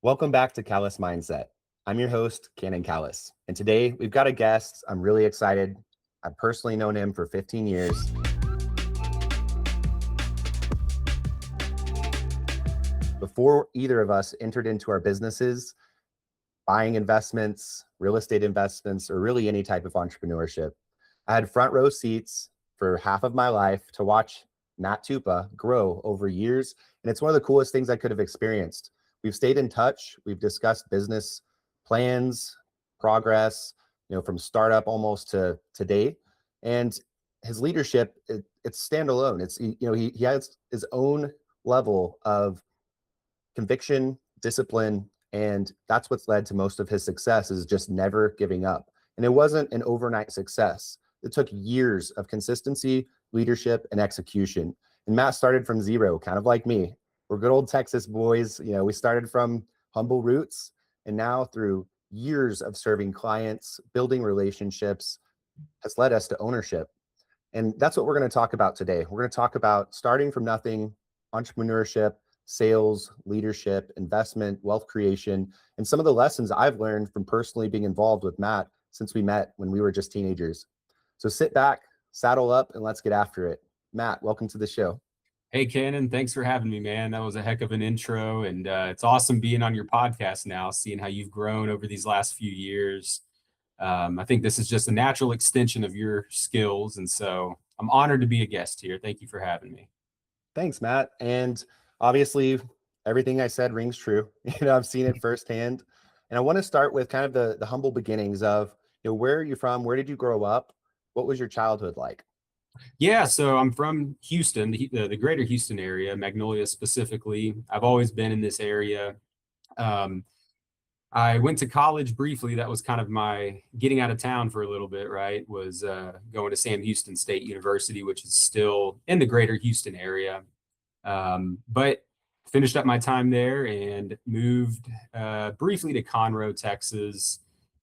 Welcome back to Callis Mindset. I'm your host, Kannon Callis, and today we've got a guest. I'm really excited. I've personally known him for 15 years. Before either of us entered into our businesses, buying investments, real estate investments, or really any type of entrepreneurship, I had front row seats for half of my life to watch Matt Tupa grow over years. And it's one of the coolest things I could have experienced. We've stayed in touch. We've discussed business plans, progress, from startup almost to today. And his leadership, it's standalone. It's, he has his own level of conviction, discipline, and that's what's led to most of his success is just never giving up. And it wasn't an overnight success. It took years of consistency, leadership, and execution. And Matt started from zero, kind of like me. We're good old Texas boys. We started from humble roots, and now through years of serving clients, building relationships, has led us to ownership. And that's what we're going to talk about today. We're going to talk about starting from nothing, entrepreneurship, sales, leadership, investment, wealth creation, and some of the lessons I've learned from personally being involved with Matt since we met when we were just teenagers. So sit back, saddle up, and let's get after it. Matt, welcome to the show. Hey, Kannon, thanks for having me, man. That was a heck of an intro, and it's awesome being on your podcast now, seeing how you've grown over these last few years. I think this is just a natural extension of your skills, and so I'm honored to be a guest here. Thank you for having me. Thanks, Matt. And obviously, everything I said rings true. I've seen it firsthand. And I want to start with kind of the humble beginnings of, where are you from? Where did you grow up? What was your childhood like? Yeah, so I'm from Houston, the greater Houston area, Magnolia specifically. I've always been in this area. I went to college briefly. That was kind of my getting out of town for a little bit, right? Was going to Sam Houston State University, which is still in the greater Houston area. But finished up my time there and moved briefly to Conroe, Texas,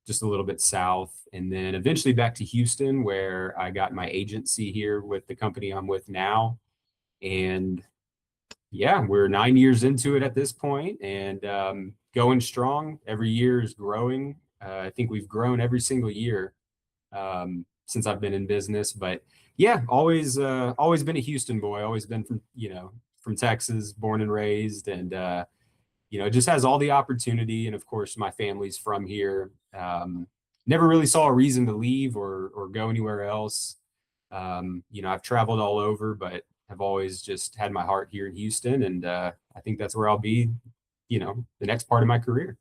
just a little bit south, and then eventually back to Houston, where I got my agency here with the company I'm with now. And yeah, we're 9 years into it at this point, and going strong. Every year is growing. I think we've grown every single year since I've been in business. But yeah, always been a Houston boy. Always been from Texas, born and raised, and it just has all the opportunity. And of course, my family's from here. Never really saw a reason to leave or go anywhere else. I've traveled all over, but have always just had my heart here in Houston. And I think that's where I'll be, the next part of my career.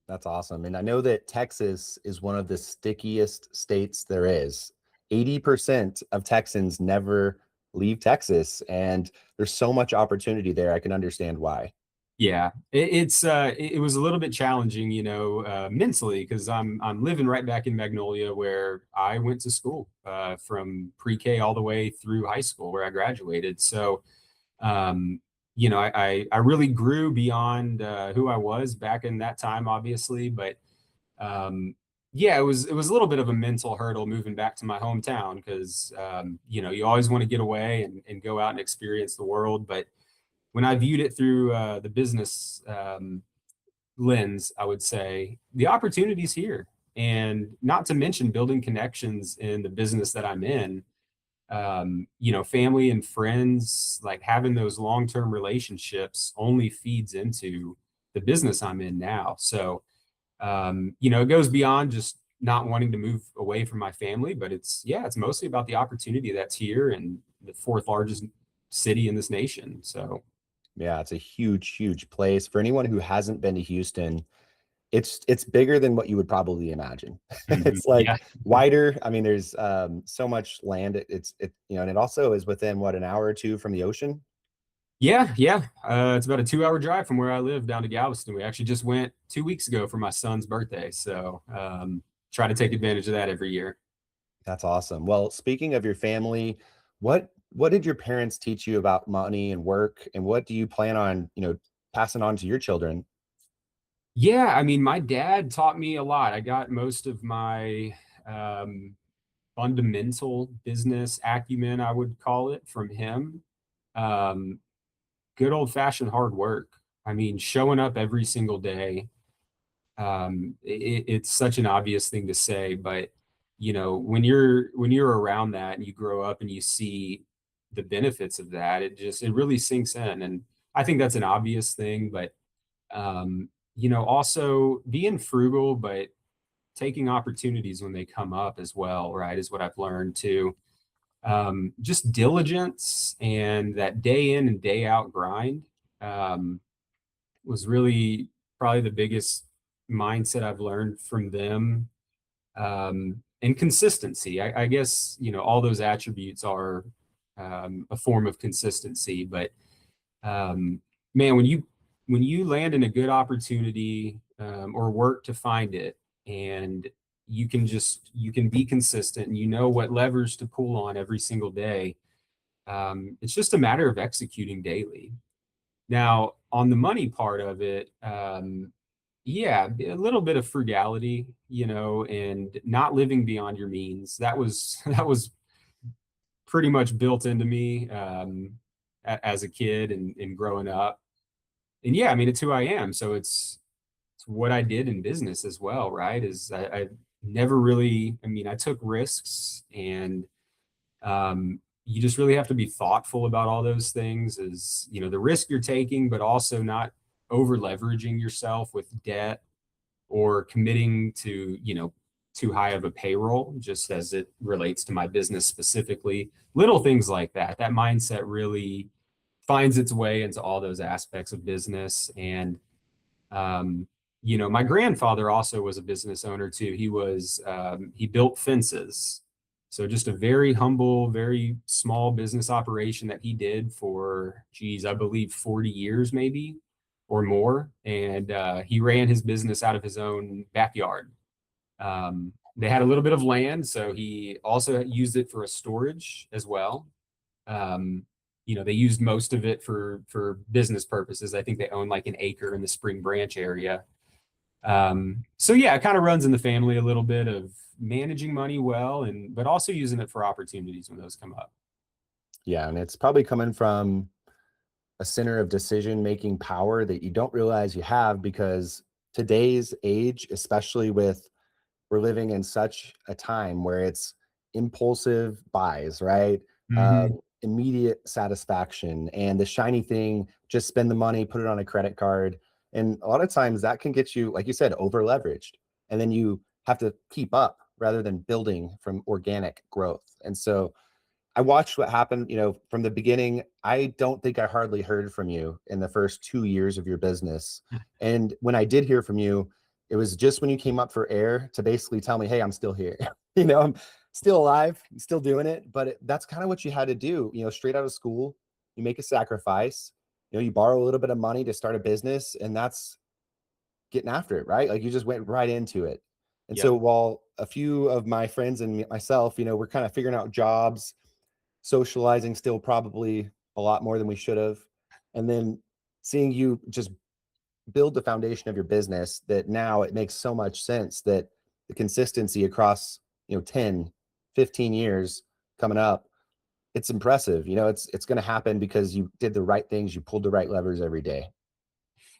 That's awesome. And I know that Texas is one of the stickiest states there is. 80% of Texans never leave Texas, and there's so much opportunity there. I can understand why. Yeah, it was a little bit challenging, mentally, because I'm living right back in Magnolia where I went to school from pre-K all the way through high school where I graduated. So, I really grew beyond who I was back in that time, obviously. But yeah, it was a little bit of a mental hurdle moving back to my hometown because you always want to get away and go out and experience the world, but when I viewed it through the business lens, I would say the opportunity's here, and not to mention building connections in the business that I'm in. Family and friends, like having those long-term relationships only feeds into the business I'm in now. So, it goes beyond just not wanting to move away from my family, but it's mostly about the opportunity that's here in the fourth largest city in this nation. So. Yeah, it's a huge, huge place. For anyone who hasn't been to Houston, it's bigger than what you would probably imagine. It's like Yeah. wider. I mean, there's so much land. And it also is within an hour or two from the ocean. Yeah. It's about a 2-hour drive from where I live down to Galveston. We actually just went 2 weeks ago for my son's birthday. So try to take advantage of that every year. That's awesome. Well, speaking of your family, what did your parents teach you about money and work, and what do you plan on, passing on to your children? Yeah, I mean, my dad taught me a lot. I got most of my fundamental business acumen, I would call it, from him. Good old fashioned hard work. I mean, showing up every single day. It's such an obvious thing to say, but when you're around that and you grow up and you see the benefits of that, it really sinks in. And I think that's an obvious thing, but also being frugal, but taking opportunities when they come up as well, right, is what I've learned too. Just diligence and that day in and day out grind um, was really probably the biggest mindset I've learned from them. And consistency. I guess, all those attributes are a form of consistency, but um, man, when you land in a good opportunity or work to find it, and you can be consistent and you know what levers to pull on every single day. It's just a matter of executing daily. Now, on the money part of it, yeah, a little bit of frugality, and not living beyond your means. That was that was pretty much built into me as a kid and growing up. And yeah, I mean, it's who I am. So it's what I did in business as well, right? Is I never really, I mean, I took risks, and you just really have to be thoughtful about all those things, is, the risk you're taking, but also not over leveraging yourself with debt or committing to, too high of a payroll, just as it relates to my business specifically. Little things like that. That mindset really finds its way into all those aspects of business. And my grandfather also was a business owner too. He built fences. So just a very humble, very small business operation that he did for, geez, I believe 40 years maybe or more. And he ran his business out of his own backyard. They had a little bit of land, so he also used it for a storage as well. They used most of it for business purposes. I think they own like an acre in the Spring Branch area. So yeah, it kind of runs in the family a little bit of managing money well, but also using it for opportunities when those come up. Yeah, and it's probably coming from a center of decision making power that you don't realize you have, because today's age, especially with, we're living in such a time where it's impulsive buys, right? Hmm. Immediate satisfaction and the shiny thing, just spend the money, put it on a credit card. And a lot of times that can get you, like you said, over leveraged. And then you have to keep up rather than building from organic growth. And so I watched what happened, from the beginning. I don't think I hardly heard from you in the first 2 years of your business. And when I did hear from you, it was just when you came up for air to basically tell me, hey, I'm still here. I'm still alive, I'm still doing it. But that's kind of what you had to do, straight out of school. You make a sacrifice, you borrow a little bit of money to start a business, and that's getting after it, right? Like you just went right into it. And so Yep. while a few of my friends and myself, we're kind of figuring out jobs, socializing still probably a lot more than we should have. And then seeing you just build the foundation of your business, that now it makes so much sense that the consistency across, 10, 15 years coming up, it's impressive. It's going to happen because you did the right things. You pulled the right levers every day.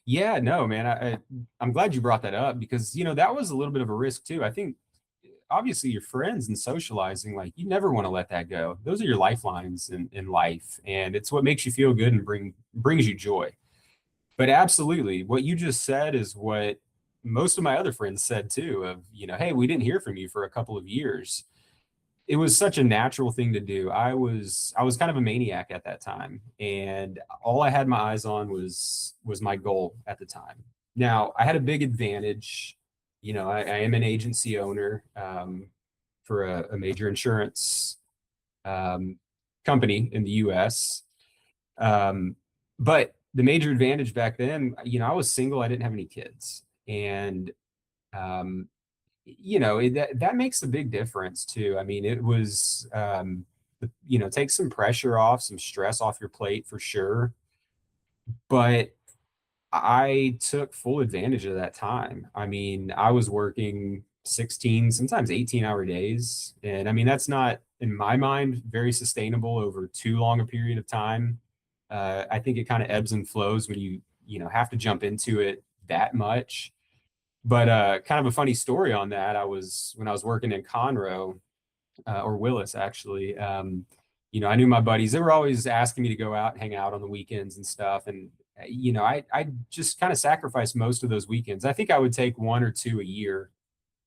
Yeah, no, man. I'm glad you brought that up, because that was a little bit of a risk too. I think obviously your friends and socializing, like, you never want to let that go. Those are your lifelines in life, and it's what makes you feel good and brings you joy. But absolutely, what you just said is what most of my other friends said too, of, hey, we didn't hear from you for a couple of years. It was such a natural thing to do. I was kind of a maniac at that time, and all I had my eyes on was my goal at the time. Now, I had a big advantage. I am an agency owner for a major insurance um, company in the U.S. But the major advantage back then, I was single. I didn't have any kids, and um, that makes a big difference too. I mean, it was take some pressure off, some stress off your plate for sure. But I took full advantage of that time. I mean, I was working 16, sometimes 18-hour days. And I mean, that's not, in my mind, very sustainable over too long a period of time. I think it kind of ebbs and flows when you have to jump into it that much. But kind of a funny story on that. When I was working in Conroe, or Willis actually. I knew my buddies, they were always asking me to go out and hang out on the weekends and stuff. And, I just kind of sacrificed most of those weekends. I think I would take one or two a year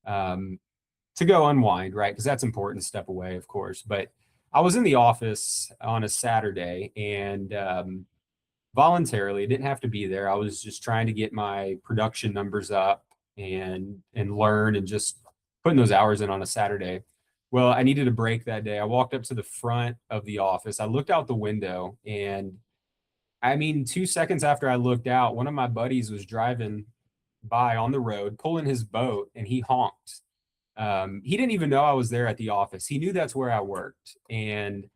um, to go unwind, right? Because that's important, step away, of course. But I was in the office on a Saturday and voluntarily, didn't have to be there. I was just trying to get my production numbers up and learn and just putting those hours in on a Saturday. Well, I needed a break that day. I walked up to the front of the office. I looked out the window, and I mean, 2 seconds after I looked out, one of my buddies was driving by on the road, pulling his boat, and he honked. He didn't even know I was there at the office. He knew that's where I worked. And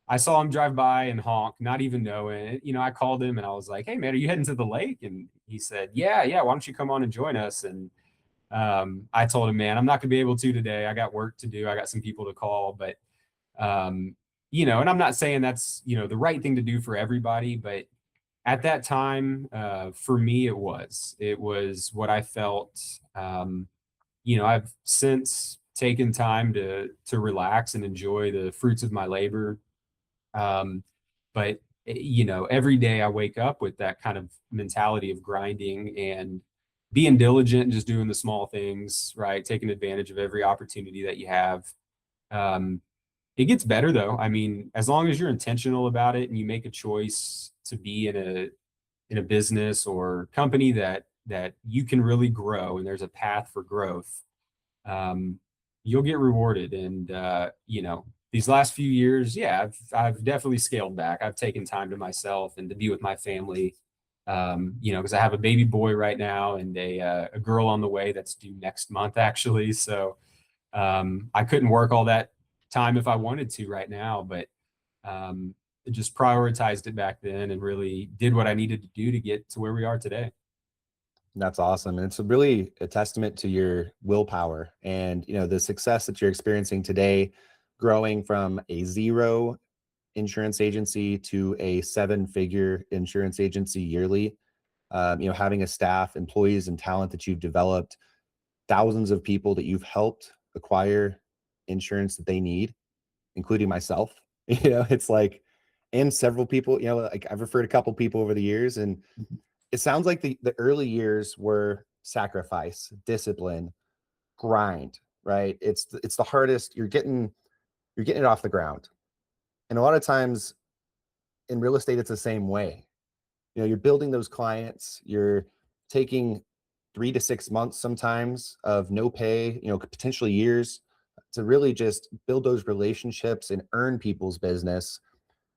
I saw him drive by and honk, not even knowing it. I called him and I was like, "Hey man, are you heading to the lake?" And he said, "Yeah, yeah. Why don't you come on and join us?" And I told him, "Man, I'm not gonna be able to today. I got work to do. I got some people to call." But and I'm not saying that's the right thing to do for everybody, but at that time, for me, it was what I felt. I've since taken time to relax and enjoy the fruits of my labor. But every day I wake up with that kind of mentality of grinding and being diligent and just doing the small things, right? Taking advantage of every opportunity that you have. Um, it gets better though. I mean, as long as you're intentional about it and you make a choice to be in a business or company that you can really grow and there's a path for growth, um, you'll get rewarded. And these last few years, yeah, I've definitely scaled back. I've taken time to myself and to be with my family. Because I have a baby boy right now and a girl on the way that's due next month, actually. So I couldn't work all that time if I wanted to right now, but just prioritized it back then and really did what I needed to do to get to where we are today. That's awesome. And it's really a testament to your willpower and, the success that you're experiencing today, growing from a zero insurance agency to a seven-figure insurance agency yearly. Having a staff, employees, and talent that you've developed, thousands of people that you've helped acquire insurance that they need, including myself. It's like, and several people, like I've referred a couple people over the years, and it sounds like the early years were sacrifice, discipline, grind, right? It's the hardest. You're getting it off the ground. And a lot of times in real estate, it's the same way. You're building those clients, you're taking 3 to 6 months sometimes of no pay, potentially years, to really just build those relationships and earn people's business.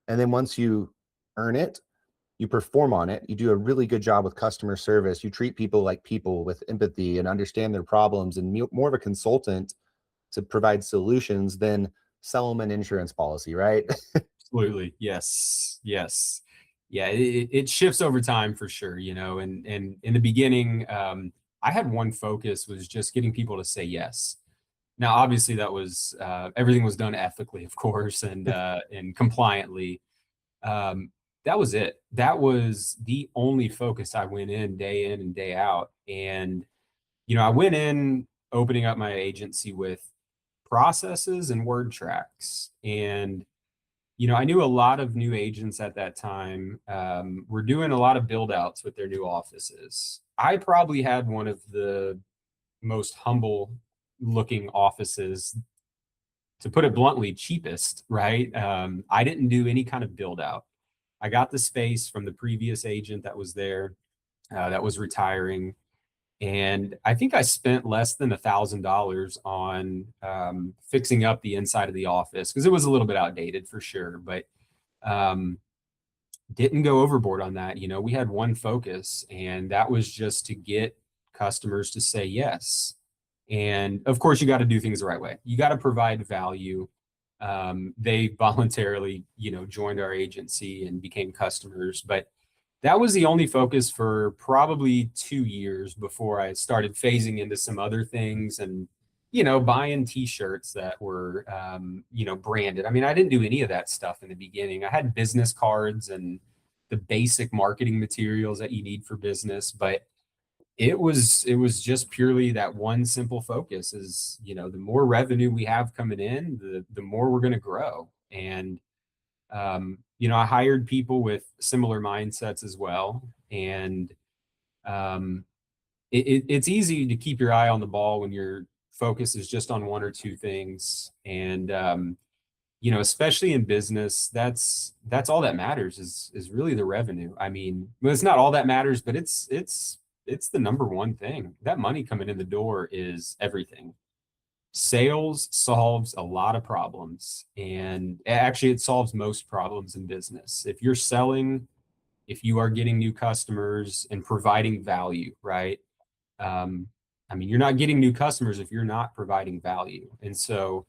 And then once you earn it, you perform on it, you do a really good job with customer service, you treat people like people with empathy and understand their problems, and more of a consultant to provide solutions than sell them an insurance policy, right? Absolutely. Yes. Yes. Yeah. It shifts over time for sure, and in the beginning, I had one focus was just getting people to say yes. Now, obviously that was, everything was done ethically, of course, and compliantly. Um, that was it. That was the only focus I went in and day out. And, I went in opening up my agency with processes and word tracks. And I knew a lot of new agents at that time were doing a lot of build outs with their new offices. I probably had one of the most humble looking offices, to put it bluntly, cheapest, right? I didn't do any kind of build out. I got the space from the previous agent that was there, that was retiring. And I think I spent less than $1,000 on fixing up the inside of the office because it was a little bit outdated for sure, but um, didn't go overboard on that. We had one focus, and that was just to get customers to say yes. And of course, you got to do things the right way. You got to provide value. They voluntarily, joined our agency and became customers, but that was the only focus for probably 2 years before I started phasing into some other things and, buying t-shirts that were, branded. I mean, I didn't do any of that stuff in the beginning. I had business cards and the basic marketing materials that you need for business. But it was just purely that one simple focus is, the more revenue we have coming in, the more we're going to grow. And I hired people with similar mindsets as well. And it's easy to keep your eye on the ball when your focus is just on one or two things. And especially in business, that's all that matters is really the revenue. I mean, well, it's not all that matters, but it's the number one thing. That money coming in the door is everything. Sales solves a lot of problems, and actually it solves most problems in business. If you're selling, if you are getting new customers and providing value, right? I mean, you're not getting new customers if you're not providing value. And so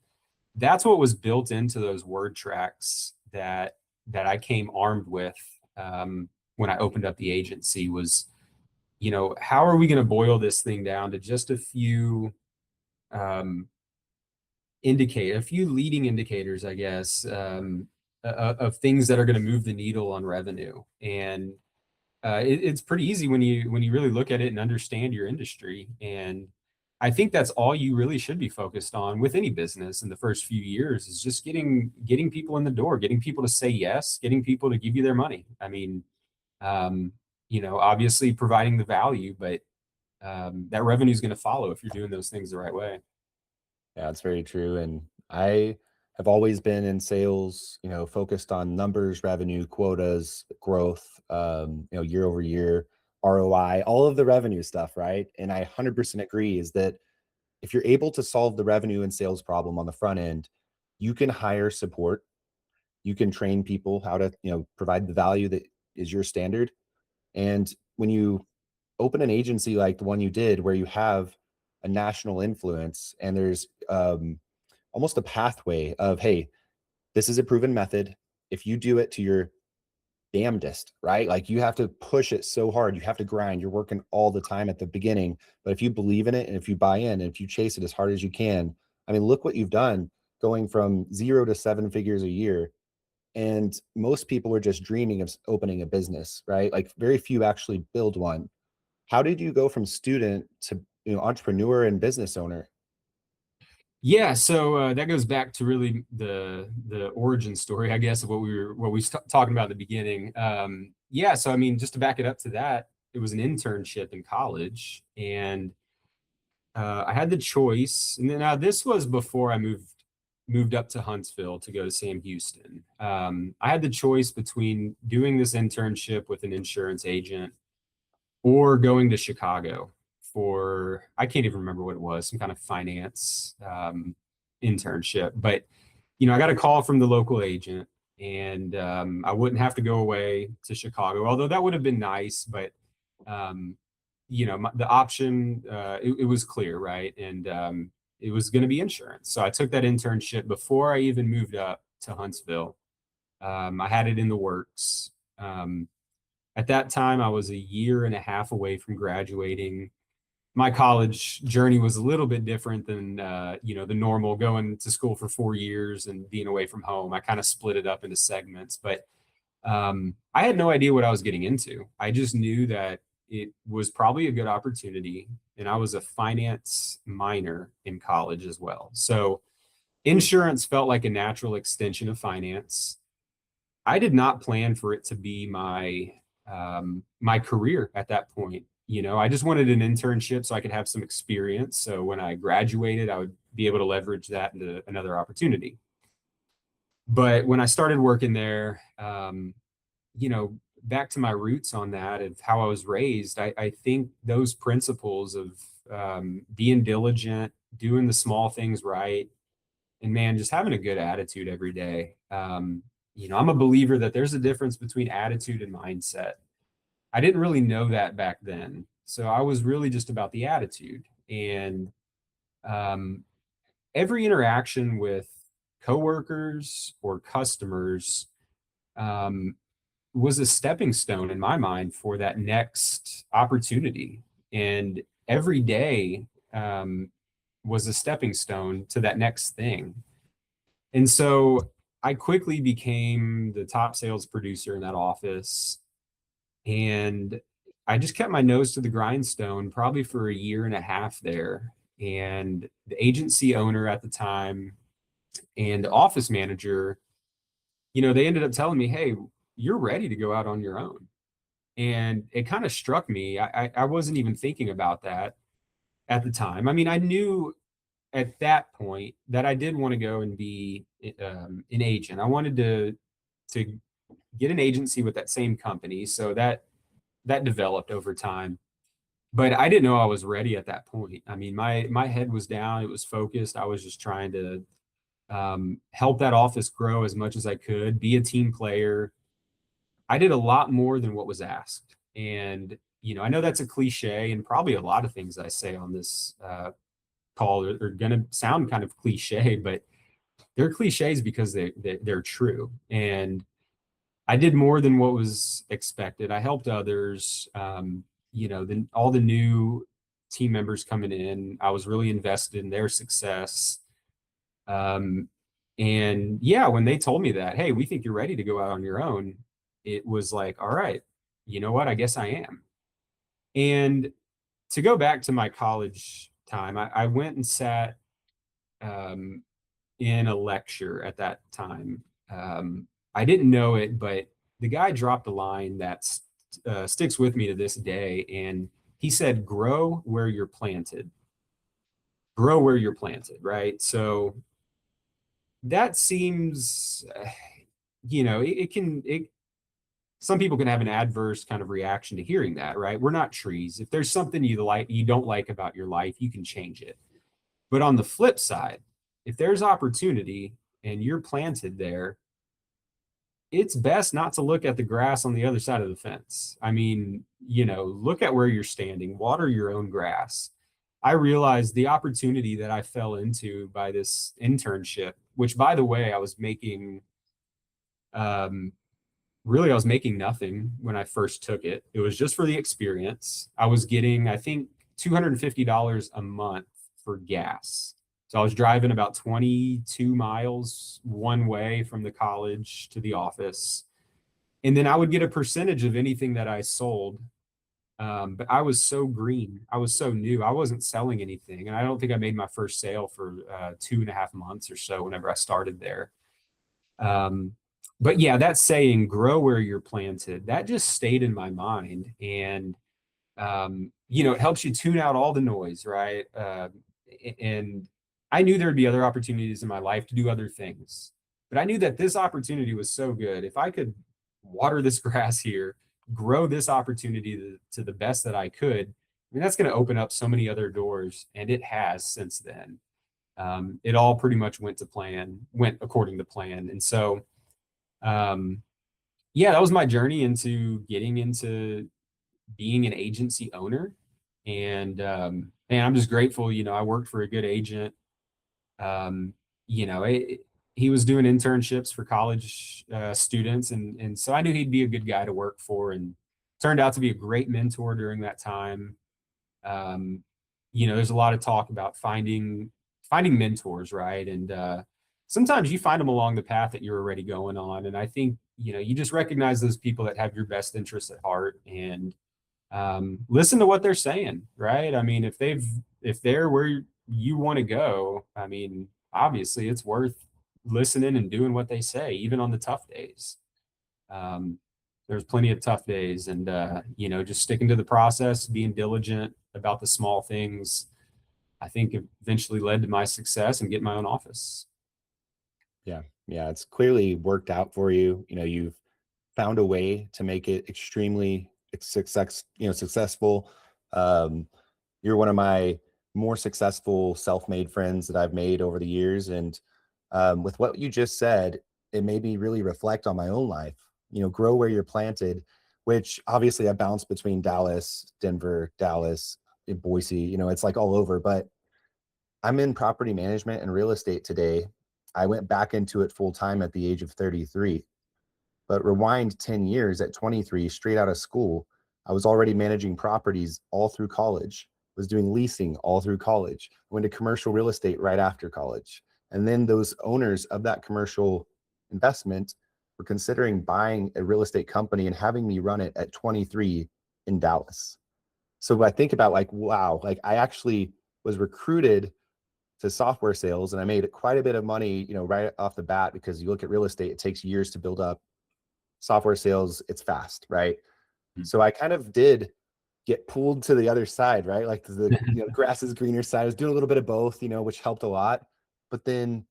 that's what was built into those word tracks that I came armed with when I opened up the agency was, how are we going to boil this thing down to just a few leading indicators, I guess, of things that are going to move the needle on revenue. And it's pretty easy when you really look at it and understand your industry. And I think that's all you really should be focused on with any business in the first few years is just getting people in the door, getting people to say yes, getting people to give you their money. I mean, obviously providing the value, but that revenue is going to follow if you're doing those things the right way. Yeah, that's very true. And I have always been in sales, focused on numbers, revenue, quotas, growth, year over year, ROI, all of the revenue stuff, right? And I 100% agree is that if you're able to solve the revenue and sales problem on the front end, you can hire support, you can train people how to, provide the value that is your standard. And when you open an agency like the one you did, where you have a national influence and there's almost a pathway of, hey, this is a proven method. If you do it to your damnedest, right? Like you have to push it so hard. You have to grind. You're working all the time at the beginning. But if you believe in it and if you buy in and if you chase it as hard as you can, I mean, look what you've done going from 0 to 7 figures a year. And most people are just dreaming of opening a business, right? Like very few actually build one. How did you go from student to entrepreneur and business owner? Yeah, so that goes back to really the origin story, I guess, of what we were talking about at the beginning. Yeah, so I mean, just to back it up to that, it was an internship in college, and I had the choice. And then now this was before I moved up to Huntsville to go to Sam Houston. I had the choice between doing this internship with an insurance agent or going to Chicago for, I can't even remember what it was, some kind of finance internship. But, I got a call from the local agent, and I wouldn't have to go away to Chicago, although that would have been nice. But, the option, it was clear, right? And it was going to be insurance. So I took that internship before I even moved up to Huntsville. I had it in the works. At that time, I was a year and a half away from graduating. My college journey was a little bit different than, the normal going to school for 4 years and being away from home. I kind of split it up into segments, but I had no idea what I was getting into. I just knew that it was probably a good opportunity. And I was a finance minor in college as well. So insurance felt like a natural extension of finance. I did not plan for it to be my career at that point. I just wanted an internship so I could have some experience. So when I graduated, I would be able to leverage that into another opportunity. But when I started working there, back to my roots on that of how I was raised, I think those principles of being diligent, doing the small things right, and man, just having a good attitude every day. I'm a believer that there's a difference between attitude and mindset. I didn't really know that back then. So I was really just about the attitude. And every interaction with coworkers or customers was a stepping stone in my mind for that next opportunity. And every day was a stepping stone to that next thing. And so I quickly became the top sales producer in that office. And I just kept my nose to the grindstone probably for a year and a half there. And the agency owner at the time and the office manager, they ended up telling me, hey, you're ready to go out on your own. And it kind of struck me. I wasn't even thinking about that at the time. I mean, I knew at that point that I did want to go and be an agent. I wanted to get an agency with that same company. So that developed over time. But I didn't know I was ready at that point. I mean, my head was down. It was focused. I was just trying to help that office grow as much as I could, be a team player. I did a lot more than what was asked. And, I know that's a cliche, and probably a lot of things I say on this call are going to sound kind of cliche, but they're cliches because they're true. And I did more than what was expected. I helped others. Then all the new team members coming in, I was really invested in their success. And yeah, when they told me that, hey, we think you're ready to go out on your own, it was like, all right, you know what? I guess I am. And to go back to my college time, I went and sat um, in a lecture at that time. I didn't know it, but the guy dropped a line that sticks with me to this day. And he said, grow where you're planted. Grow where you're planted, right? So that seems, some people can have an adverse kind of reaction to hearing that, right? We're not trees. If there's something you don't like about your life, you can change it. But on the flip side, if there's opportunity and you're planted there, it's best not to look at the grass on the other side of the fence. I mean, look at where you're standing, water your own grass. I realized the opportunity that I fell into by this internship, which by the way, um, I was making nothing when I first took it. It was just for the experience. I was getting, I think, $250 a month for gas. So I was driving about 22 miles one way from the college to the office. And then I would get a percentage of anything that I sold. But I was so green. I was so new. I wasn't selling anything. And I don't think I made my first sale for 2.5 months or so whenever I started there. But yeah, that saying, grow where you're planted, that just stayed in my mind. And, it helps you tune out all the noise, right? And I knew there'd be other opportunities in my life to do other things, but I knew that this opportunity was so good. If I could water this grass here, grow this opportunity to the best that I could, I mean, that's going to open up so many other doors. And it has since then. It all pretty much went according to plan. And so, yeah, that was my journey into getting into being an agency owner. And I'm just grateful, I worked for a good agent. Um, you know, it, he was doing internships for college students, and so I knew he'd be a good guy to work for, and turned out to be a great mentor during that time. Um, there's a lot of talk about finding mentors, right? And sometimes you find them along the path that you're already going on, and I think you just recognize those people that have your best interests at heart, and listen to what they're saying, right? I mean, if they're where you want to go, I mean, obviously it's worth listening and doing what they say, even on the tough days. Um, there's plenty of tough days, and just sticking to the process, being diligent about the small things, I think eventually led to my success and getting my own office. Yeah, it's clearly worked out for you. You've found a way to make it extremely successful. Um, you're one of my more successful self-made friends that I've made over the years. And with what you just said, it made me really reflect on my own life. Grow where you're planted, which obviously I bounce between Dallas, Denver, Dallas, Boise, it's like all over, but I'm in property management and real estate today. I went back into it full time at the age of 33. But rewind 10 years at 23, straight out of school, I was already managing properties all through college, was doing leasing all through college, went to commercial real estate right after college. And then those owners of that commercial investment were considering buying a real estate company and having me run it at 23 in Dallas. So I think about like, wow, like I actually was recruited to software sales and I made quite a bit of money, right off the bat, because you look at real estate, it takes years to build up. Software sales, it's fast, right? So I kind of did get pulled to the other side, right? Like the grass is greener side. I was doing a little bit of both, which helped a lot. But then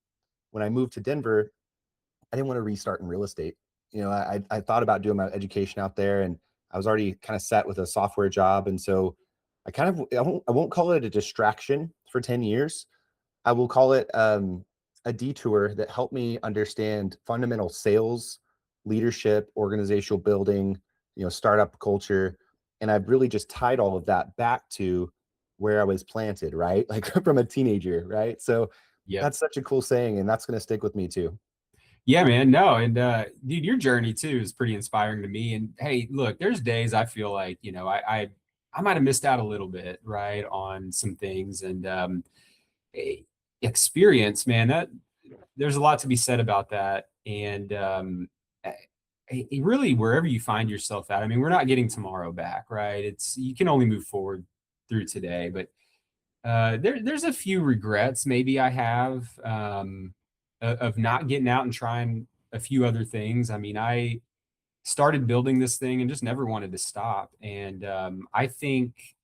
when I moved to Denver, I didn't want to restart in real estate. I thought about doing my education out there, and I was already kind of set with a software job. And so I won't call it a distraction for 10 years. I will call it a detour that helped me understand fundamental sales, leadership, organizational building, startup culture. And I've really just tied all of that back to where I was planted, right? Like from a teenager, right? So Yeah. that's such a cool saying, and that's going to stick with me too. Yeah, man. No, and dude, your journey too is pretty inspiring to me. And hey, look, there's days I feel like, I might have missed out a little bit, right, on some things. And experience, man, that there's a lot to be said about that. And really, wherever you find yourself at, I mean, we're not getting tomorrow back, right? You can only move forward through today. But there's a few regrets maybe I have, of not getting out and trying a few other things. I mean, I started building this thing and just never wanted to stop. And I think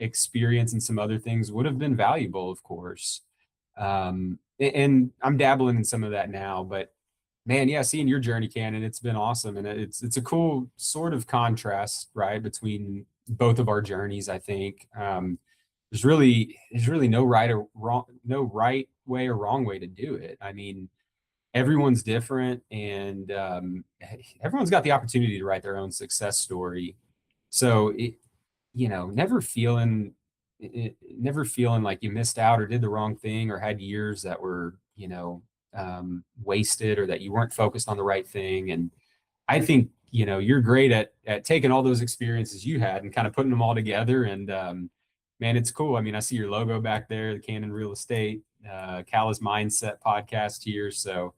experience and some other things would have been valuable, of course. And I'm dabbling in some of that now, but man, yeah, seeing your journey, Cannon, it's been awesome. And it's a cool sort of contrast, right, between both of our journeys, I think. There's really no right or wrong, no right way or wrong way to do it. I mean, everyone's different, and everyone's got the opportunity to write their own success story. So never feeling like you missed out or did the wrong thing or had years that were, wasted, or that you weren't focused on the right thing. And I think, you're great at taking all those experiences you had and kind of putting them all together. And man, it's cool. I mean, I see your logo back there, the Kannon Real Estate, Callis Mindset podcast here. So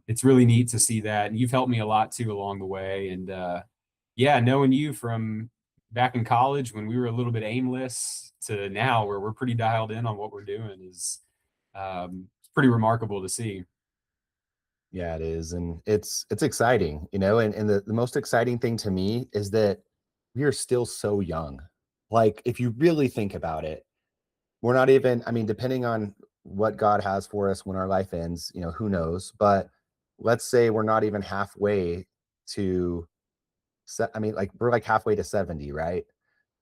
it's really neat to see that. And you've helped me a lot too along the way. And yeah, knowing you from back in college when we were a little bit aimless to now where we're pretty dialed in on what we're doing is it's pretty remarkable to see. Yeah, it is. And it's exciting, and the most exciting thing to me is that we are still so young. Like, if you really think about it, we're not even, I mean, depending on what God has for us when our life ends, who knows? But let's say we're not even halfway to, like we're like halfway to 70, right?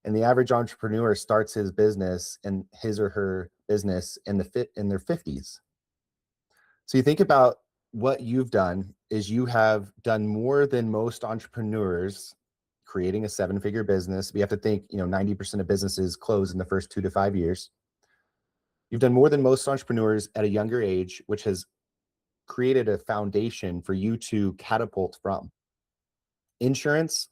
And the average entrepreneur starts his business and his or her business in their 50s. So you think about what you've done is you have done more than most entrepreneurs creating a seven-figure business. We have to think, 90% of businesses close in the first 2 to 5 years. You've done more than most entrepreneurs at a younger age, which has created a foundation for you to catapult from. Insurance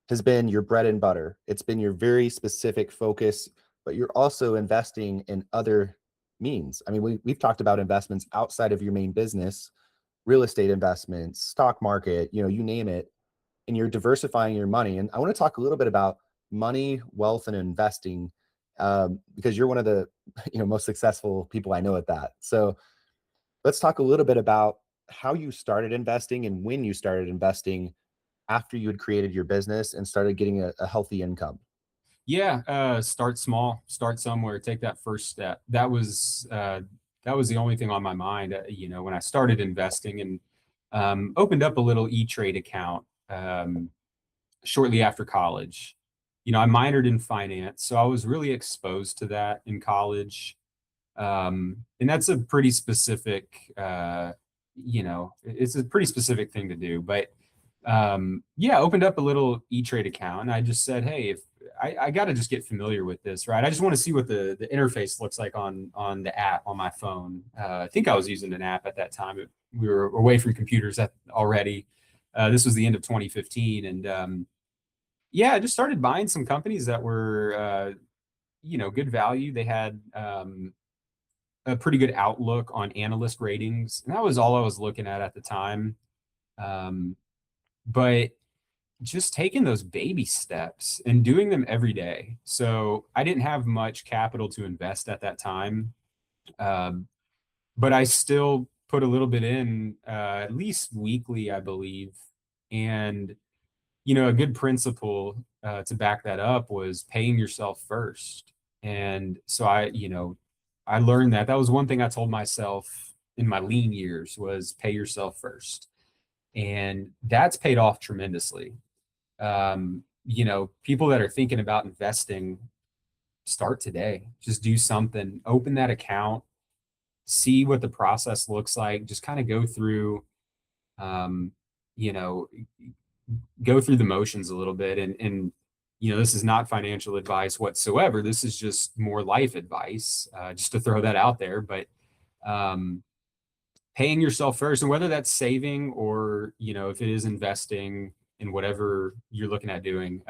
has been your bread and butter. It's been your very specific focus, but you're also investing in other means. I mean, we've talked about investments outside of your main business, real estate investments, stock market, you name it, and you're diversifying your money. And I want to talk a little bit about money, wealth, and investing, because you're one of the most successful people I know at that. So let's talk a little bit about how you started investing and when you started investing after you had created your business and started getting a healthy income. Yeah, start small, start somewhere, take that first step. That was the only thing on my mind, when I started investing, and opened up a little E-Trade account shortly after college. I minored in finance, so I was really exposed to that in college. And that's a pretty specific, it's a pretty specific thing to do. But yeah, opened up a little E-Trade account, and I just said, hey, if I got to just get familiar with this, right? I just want to see what the interface looks like on the app on my phone. I think I was using an app at that time. We were away from computers already. This was the end of 2015, and yeah, I just started buying some companies that were, good value. They had a pretty good outlook on analyst ratings, and that was all I was looking at the time. But just taking those baby steps and doing them every day. So I didn't have much capital to invest at that time. Um, but I still put a little bit in, at least weekly, I believe. And, a good principle to back that up was paying yourself first. And so I learned that. That was one thing I told myself in my lean years was pay yourself first. And that's paid off tremendously. People that are thinking about investing, start today. Just do something, open that account, see what the process looks like, just kind of um, you know, go through the motions a little bit. And this is not financial advice whatsoever. This is just more life advice, just to throw that out there. But um, paying yourself first, and whether that's saving or, if it is investing in whatever you're looking at doing,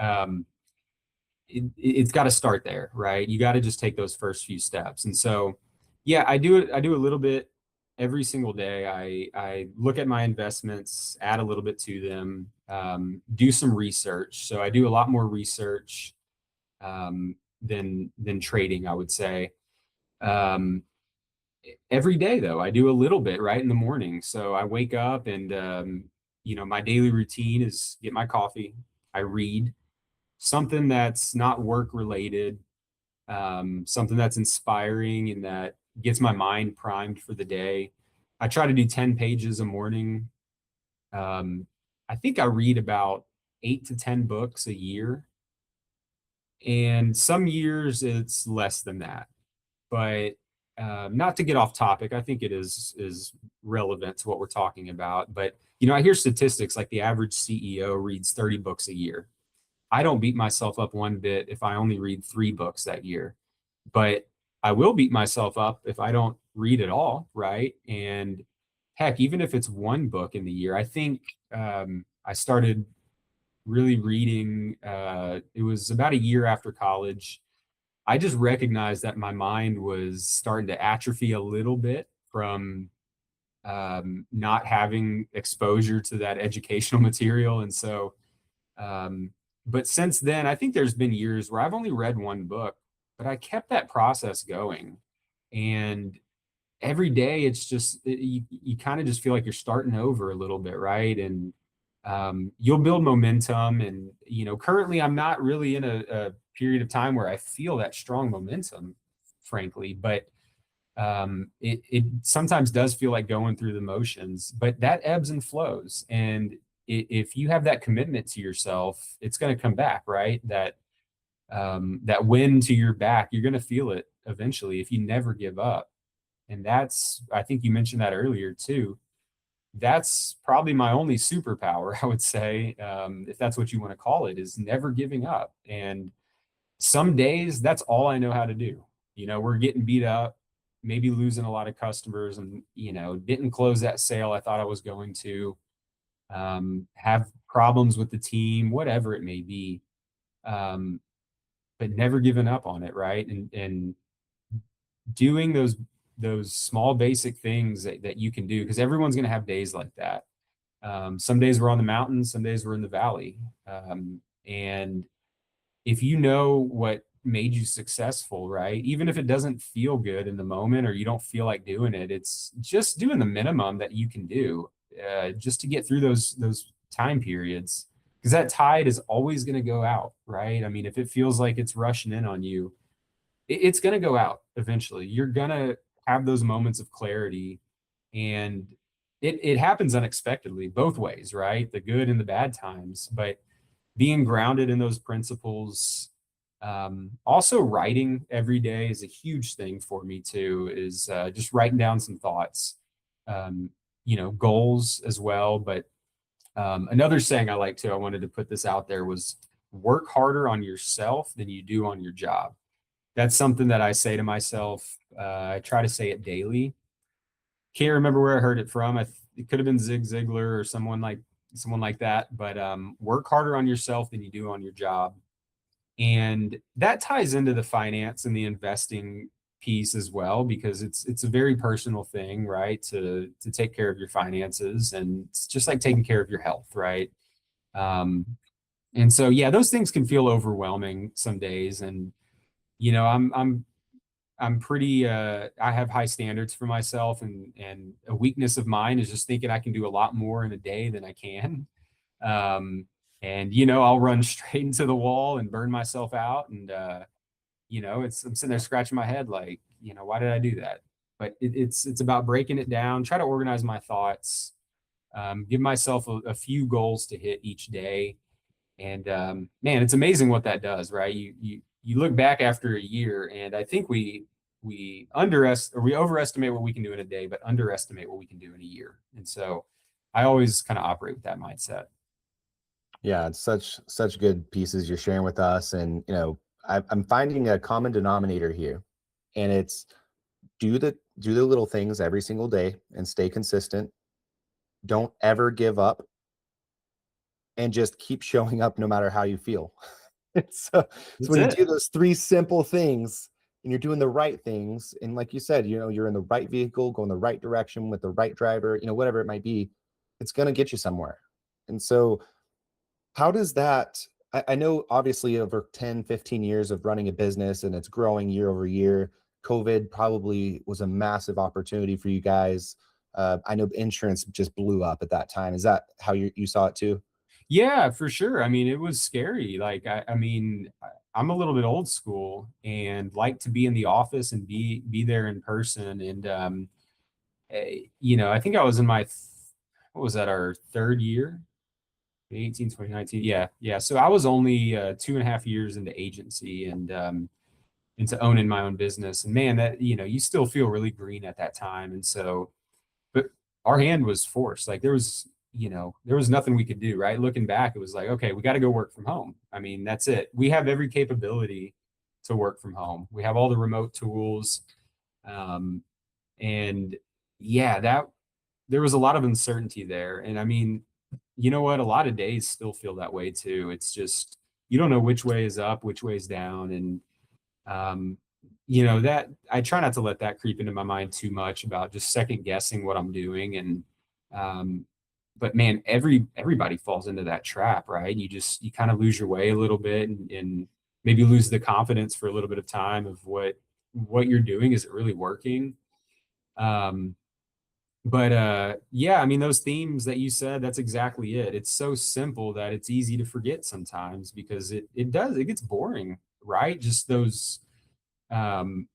it's got to start there, right? You got to just take those first few steps. And so, yeah, I do it. I do a little bit every single day. I look at my investments, add a little bit to them, do some research. So I do a lot more research than trading, I would say. Um, every day though, I do a little bit right in the morning. So I wake up and my daily routine is get my coffee. I read something that's not work related, something that's inspiring and that gets my mind primed for the day. I try to do 10 pages a morning. I think I read about 8 to 10 books a year. And some years it's less than that. But not to get off topic, I think it is relevant to what we're talking about. But I hear statistics like the average CEO reads 30 books a year. I don't beat myself up one bit if I only read 3 books that year, but I will beat myself up if I don't read at all, right? And heck, even if it's one book in the year, I think I started really reading. It was about a year after college. I just recognized that my mind was starting to atrophy a little bit from not having exposure to that educational material. And so, but since then, I think there's been years where I've only read one book, but I kept that process going. And every day it's just, you kind of just feel like you're starting over a little bit, right? And you'll build momentum. And, currently I'm not really in a period of time where I feel that strong momentum, frankly, but it sometimes does feel like going through the motions, but that ebbs and flows. And if you have that commitment to yourself, it's going to come back, right? That wind to your back, you're going to feel it eventually if you never give up. And I think you mentioned that earlier too. That's probably my only superpower, I would say, if that's what you want to call it, is never giving up. And some days that's all I know how to do. We're getting beat up, maybe losing a lot of customers, and didn't close that sale I thought I was going to, have problems with the team, whatever it may be, but never giving up on it, right? And doing those small basic things that you can do, because everyone's going to have days like that. Some days we're on the mountain, some days we're in the valley, and if you know what made you successful, right? Even if it doesn't feel good in the moment or you don't feel like doing it, it's just doing the minimum that you can do, just to get through those time periods. Because that tide is always going to go out, right? I mean, if it feels like it's rushing in on you, it's going to go out eventually. You're going to have those moments of clarity, and it happens unexpectedly both ways, right? The good and the bad times, but being grounded in those principles. Also writing every day is a huge thing for me too, is just writing down some thoughts, goals as well. But another saying I like too, I wanted to put this out there, was work harder on yourself than you do on your job. That's something that I say to myself. I try to say it daily. Can't remember where I heard it from. It could have been Zig Ziglar or someone like that. But work harder on yourself than you do on your job. And that ties into the finance and the investing piece as well, because it's a very personal thing, right? To take care of your finances, and it's just like taking care of your health, right? Um, and so yeah, those things can feel overwhelming some days, and I'm pretty I have high standards for myself, and a weakness of mine is just thinking I can do a lot more in a day than I can. Um, and I'll run straight into the wall and burn myself out, and I'm sitting there scratching my head like, why did I do that? But it's about breaking it down, try to organize my thoughts, give myself a few goals to hit each day. And man, it's amazing what that does, right? You look back after a year, and I think we overestimate what we can do in a day, but underestimate what we can do in a year. And so I always kind of operate with that mindset. Yeah, it's such good pieces you're sharing with us, and I'm finding a common denominator here, and it's do the little things every single day and stay consistent. Don't ever give up, and just keep showing up no matter how you feel. So That's when you do it. those three simple things and you're doing the right things, and like you said, you're in the right vehicle, going the right direction with the right driver, whatever it might be, it's going to get you somewhere. And so how does that, I know obviously over 10, 15 years of running a business and it's growing year over year, COVID probably was a massive opportunity for you guys. I know insurance just blew up at that time. Is that how you saw it too? Yeah, for sure. I mean, it was scary. Like, I'm a little bit old school and like to be in the office and be there in person. And I think I was in what was that, our third year, 18, 2019. Yeah, yeah. So I was only 2.5 years into agency, and into owning my own business. And man, that you still feel really green at that time. And so, but our hand was forced. Like there was nothing we could do, right? Looking back, it was like, okay, we got to go work from home. I mean, that's it. We have every capability to work from home. We have all the remote tools. Um, and yeah, that there was a lot of uncertainty there. And I mean, you know what? A lot of days still feel that way too. It's just, you don't know which way is up, which way is down. And um, that I try not to let that creep into my mind too much about just second guessing what I'm doing. And um, but man, everybody falls into that trap, right? You kind of lose your way a little bit, and maybe lose the confidence for a little bit of time of what you're doing. Is it really working? Um, but yeah, I mean, those themes that you said, that's exactly it. It's so simple that it's easy to forget sometimes, because it gets boring, right? Just um,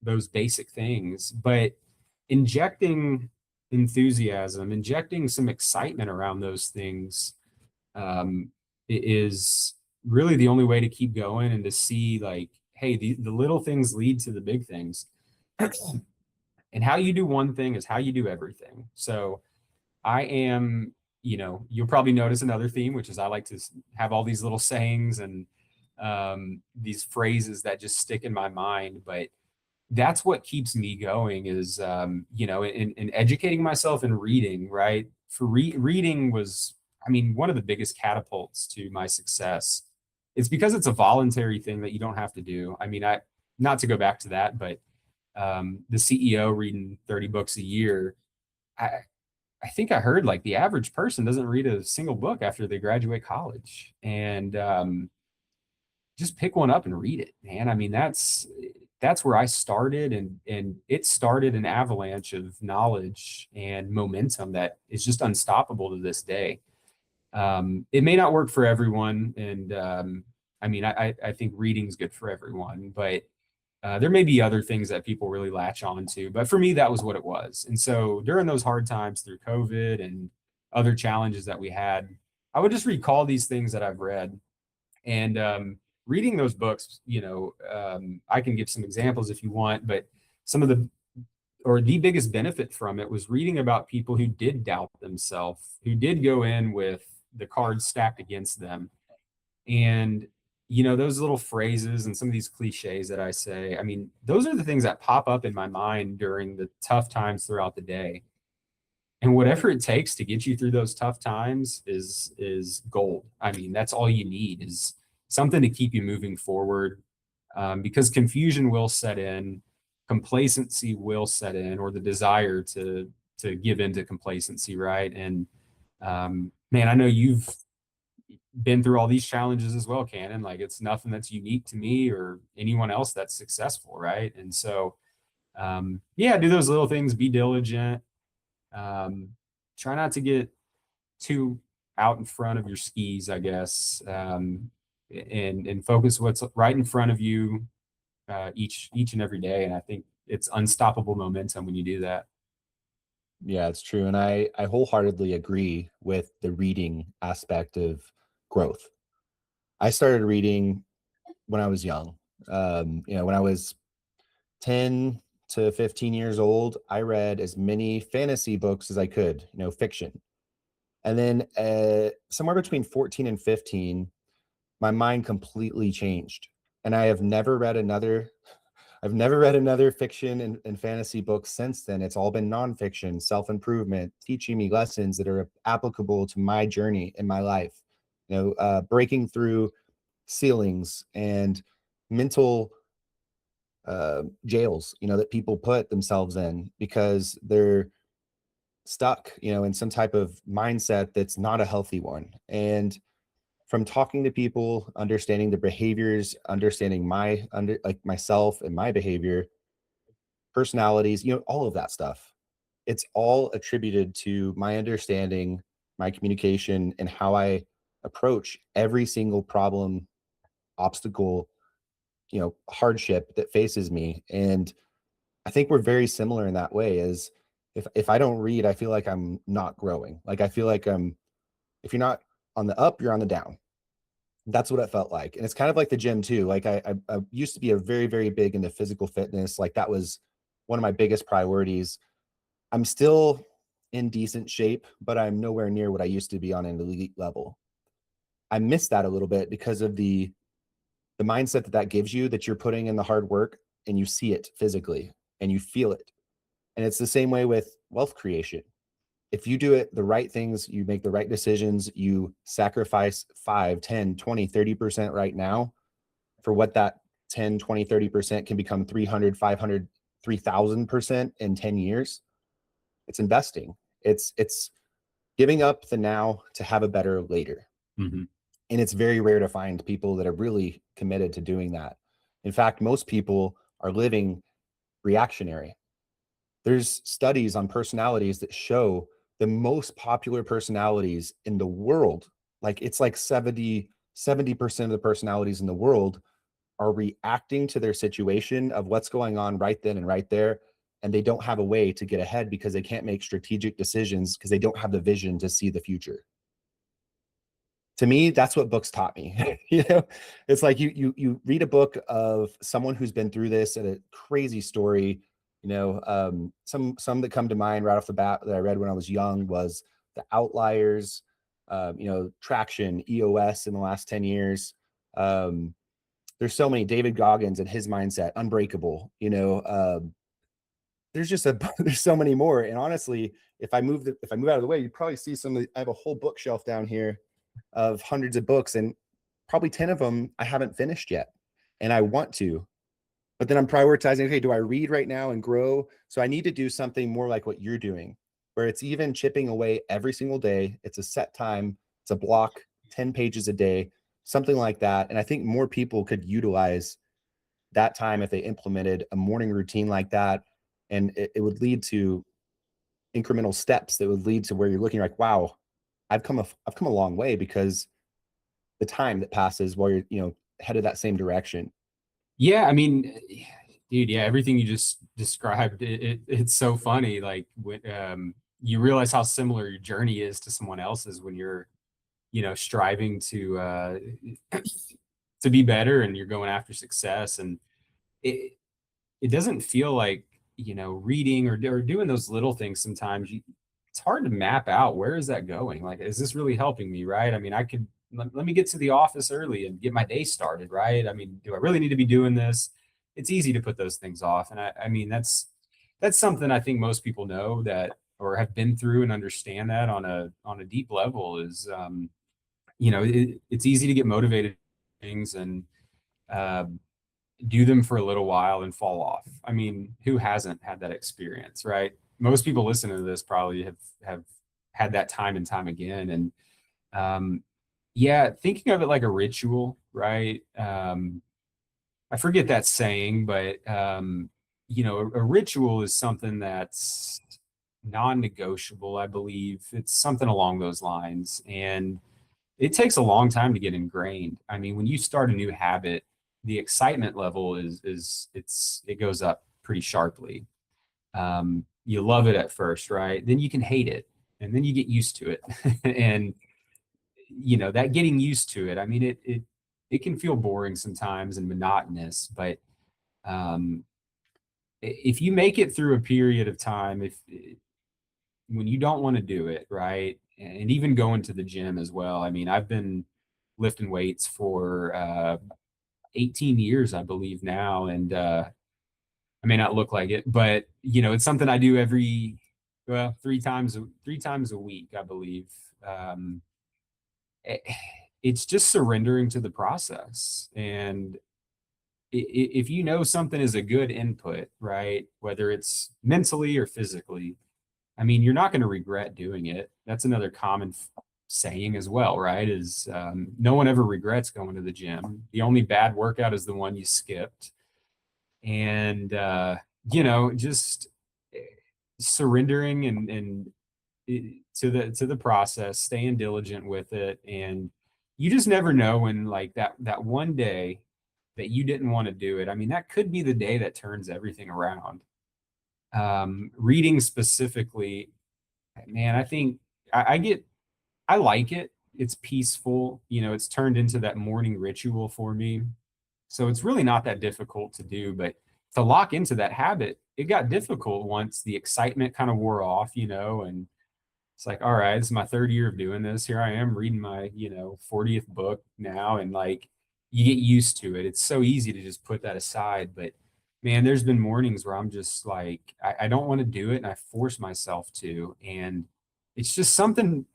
those basic things, but injecting enthusiasm, injecting some excitement around those things, um, is really the only way to keep going and to see, like, hey, the little things lead to the big things. And how you do one thing is how you do everything. So I am, you'll probably notice another theme, which is I like to have all these little sayings and these phrases that just stick in my mind. But that's what keeps me going is, in educating myself and reading, right? Reading was, I mean, one of the biggest catapults to my success. It's because it's a voluntary thing that you don't have to do. I mean, not to go back to that, but the CEO reading 30 books a year, I, I think I heard like the average person doesn't read a single book after they graduate college. And just pick one up and read it, man. I mean, that's where I started, and it started an avalanche of knowledge and momentum that is just unstoppable to this day. It may not work for everyone, and I mean, I think reading's good for everyone, but there may be other things that people really latch on to. But for me, that was what it was. And so during those hard times through COVID and other challenges that we had, I would just recall these things that I've read. And reading those books, I can give some examples if you want, but some of the biggest benefit from it was reading about people who did doubt themselves, who did go in with the cards stacked against them. And, those little phrases and some of these cliches that I say, I mean, those are the things that pop up in my mind during the tough times throughout the day. And whatever it takes to get you through those tough times is gold. I mean, that's all you need is something to keep you moving forward, because confusion will set in. complacency will set in, or the desire to give into complacency, right? And man, I know you've been through all these challenges as well, Cannon. Like, it's nothing that's unique to me or anyone else that's successful, right? And so yeah, do those little things, be diligent. Try not to get too out in front of your skis, I guess, and focus what's right in front of you each and every day. And I think it's unstoppable momentum when you do that. Yeah, it's true. And I wholeheartedly agree with the reading aspect of growth. I started reading when I was young. When I was 10 to 15 years old, I read as many fantasy books as I could, fiction. And then somewhere between 14 and 15, my mind completely changed. And I've never read another fiction and fantasy book since then. It's all been nonfiction, self-improvement, teaching me lessons that are applicable to my journey in my life. Breaking through ceilings and mental jails, that people put themselves in because they're stuck, in some type of mindset that's not a healthy one. And from talking to people, understanding the behaviors, understanding myself and my behavior, personalities, all of that stuff. It's all attributed to my understanding, my communication, and how I approach every single problem, obstacle, hardship that faces me. And I think we're very similar in that way. Is if I don't read, I feel like I'm not growing. Like I feel like if you're not on the up, you're on the down. That's what it felt like. And it's kind of like the gym too. Like I used to be a very, very big into physical fitness. Like that was one of my biggest priorities. I'm still in decent shape, but I'm nowhere near what I used to be on an elite level. I miss that a little bit because of the mindset that gives you, that you're putting in the hard work and you see it physically and you feel it. And it's the same way with wealth creation. If you do it the right things, you make the right decisions, you sacrifice 5, 10, 20, 30% right now for what that 10, 20, 30% can become 300, 500, 3,000% in 10 years. It's investing. It's giving up the now to have a better later. Mm-hmm. And it's very rare to find people that are really committed to doing that. In fact, most people are living reactionary. There's studies on personalities that show the most popular personalities in the world, like it's like 70% of the personalities in the world are reacting to their situation of what's going on right then and right there. And they don't have a way to get ahead because they can't make strategic decisions because they don't have the vision to see the future. To me, that's what books taught me. It's like you read a book of someone who's been through this and a crazy story. Some that come to mind right off the bat that I read when I was young was The Outliers, Traction, EOS in the last 10 years. There's so many. David Goggins and his mindset, Unbreakable. There's there's so many more. And honestly, if I move out of the way, you'd probably see I have a whole bookshelf down here of hundreds of books, and probably 10 of them I haven't finished yet. And I want to, but then I'm prioritizing, okay, do I read right now and grow? So I need to do something more like what you're doing, where it's even chipping away every single day. It's a set time. It's a block, 10 pages a day, something like that. And I think more people could utilize that time if they implemented a morning routine like that. And it would lead to incremental steps that would lead to where you're looking like, wow, I've come a long way because the time that passes while you're, headed that same direction. Yeah, I mean, dude, yeah, everything you just described, it's so funny. Like when you realize how similar your journey is to someone else's when you're, striving to be better and you're going after success. And it doesn't feel like, reading or doing those little things sometimes it's hard to map out, where is that going? Like, is this really helping me? Right. I mean, let me get to the office early and get my day started. Right. I mean, do I really need to be doing this? It's easy to put those things off. And I mean, that's something I think most people know that, or have been through and understand that on a deep level is, it's easy to get motivated things and, do them for a little while and fall off. I mean, who hasn't had that experience, right? Most people listening to this probably have had that time and time again. And yeah, thinking of it like a ritual, right? I forget that saying, but a ritual is something that's non-negotiable, I believe. It's something along those lines. And it takes a long time to get ingrained. I mean, when you start a new habit, the excitement level it goes up pretty sharply. You love it at first, right? Then you can hate it, and then you get used to it. And that getting used to it, I mean, it can feel boring sometimes and monotonous, but um, if you make it through a period of time, if when you don't want to do it, right, and even going to the gym as well. I mean, I've been lifting weights for 18 years, I believe now, and I may not look like it, but it's something I do three times a week, I believe. It, it's just surrendering to the process. And if you know something is a good input, right, whether it's mentally or physically, I mean, you're not going to regret doing it. That's another common saying as well, right? Is no one ever regrets going to the gym. The only bad workout is the one you skipped. And just eh, surrendering and to the process, staying diligent with it. And you just never know when, like, that one day that you didn't want to do it. I mean, that could be the day that turns everything around. Reading specifically, man, I think I like it. It's peaceful. It's turned into that morning ritual for me. So it's really not that difficult to do, but to lock into that habit, it got difficult once the excitement kind of wore off, and it's like, all right, this is my third year of doing this. Here I am reading my, 40th book now. And like, you get used to it. It's so easy to just put that aside. But man, there's been mornings where I'm just like, I don't want to do it. And I force myself to. And it's just something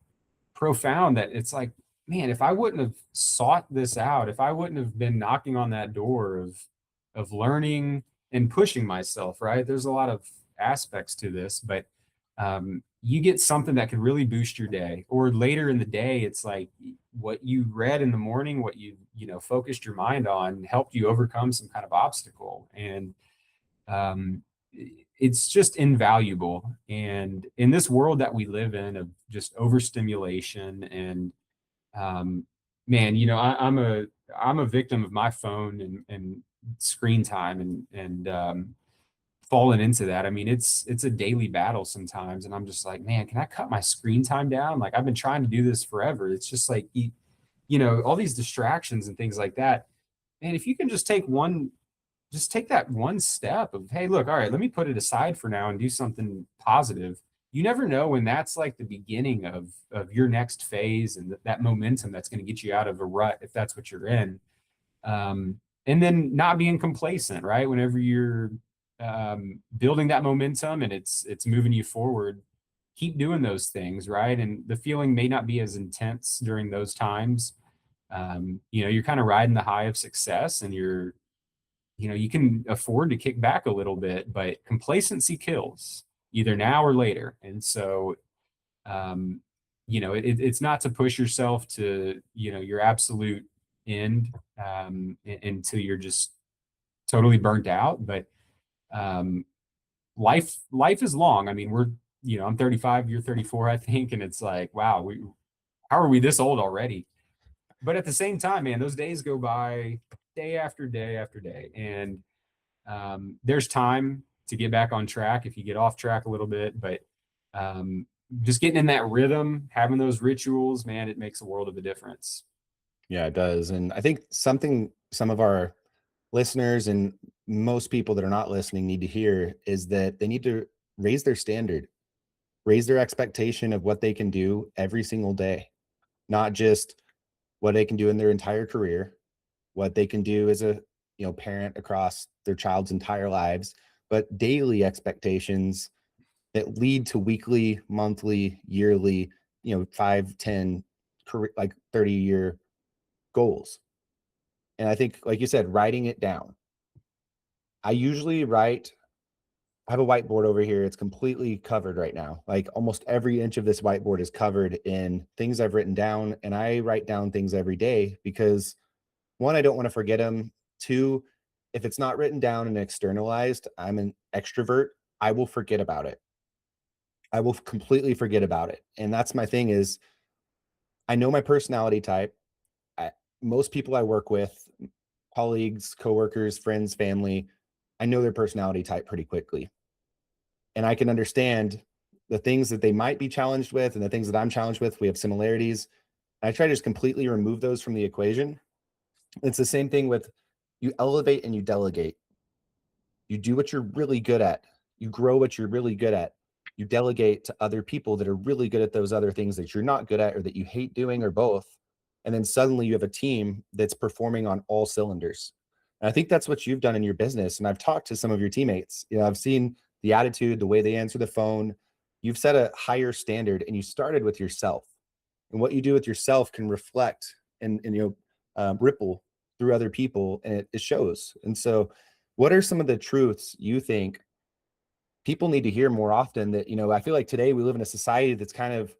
profound that it's like, man, if I wouldn't have sought this out, if I wouldn't have been knocking on that door of learning and pushing myself, right? There's a lot of aspects to this, but you get something that could really boost your day. Or later in the day, it's like what you read in the morning, what focused your mind on helped you overcome some kind of obstacle. And um, it's just invaluable. And in this world that we live in of just overstimulation and man, I'm a victim of my phone and screen time and fallen into that. I mean, it's a daily battle sometimes, and I'm just like, man, can I cut my screen time down? Like, I've been trying to do this forever. It's just like all these distractions and things like that. And if you can just take that one step of, hey, look, all right, let me put it aside for now and do something positive. You never know when that's like the beginning of your next phase and that momentum that's going to get you out of a rut if that's what you're in. And then not being complacent, right? Whenever you're building that momentum and it's moving you forward, keep doing those things, right? And the feeling may not be as intense during those times. You're kind of riding the high of success, and you can afford to kick back a little bit, but complacency kills either now or later. And so, it's not to push yourself to, your absolute end until you're just totally burnt out. But life is long. I mean, I'm 35, you're 34, I think. And it's like, wow, how are we this old already? But at the same time, man, those days go by day after day after day. And there's time to get back on track if you get off track a little bit. But just getting in that rhythm, having those rituals, man, it makes a world of a difference. Yeah, it does. And I think something some of our listeners and most people that are not listening need to hear is that they need to raise their standard, raise their expectation of what they can do every single day, not just what they can do in their entire career, what they can do as a parent across their child's entire lives, but daily expectations that lead to weekly, monthly, yearly, 5, 10, like 30-year goals. And I think, like you said, writing it down, I usually write. I have a whiteboard over here. It's completely covered right now. Like almost every inch of this whiteboard is covered in things I've written down. And I write down things every day because one, I don't want to forget them. Two, if it's not written down and externalized, I'm an extrovert. I will forget about it. I will completely forget about it. And that's my thing is I know my personality type. I, most people I work with, colleagues, coworkers, friends, family, I know their personality type pretty quickly. And I can understand the things that they might be challenged with and the things that I'm challenged with. We have similarities. And I try to just completely remove those from the equation. It's the same thing with you elevate and you delegate. You do what you're really good at. You grow what you're really good at. You delegate to other people that are really good at those other things that you're not good at or that you hate doing or both. And then suddenly you have a team that's performing on all cylinders. And I think that's what you've done in your business. And I've talked to some of your teammates. I've seen the attitude, the way they answer the phone. You've set a higher standard and you started with yourself. And what you do with yourself can reflect and ripple through other people, and it shows. And so, what are some of the truths you think people need to hear more often? That I feel like today we live in a society that's kind of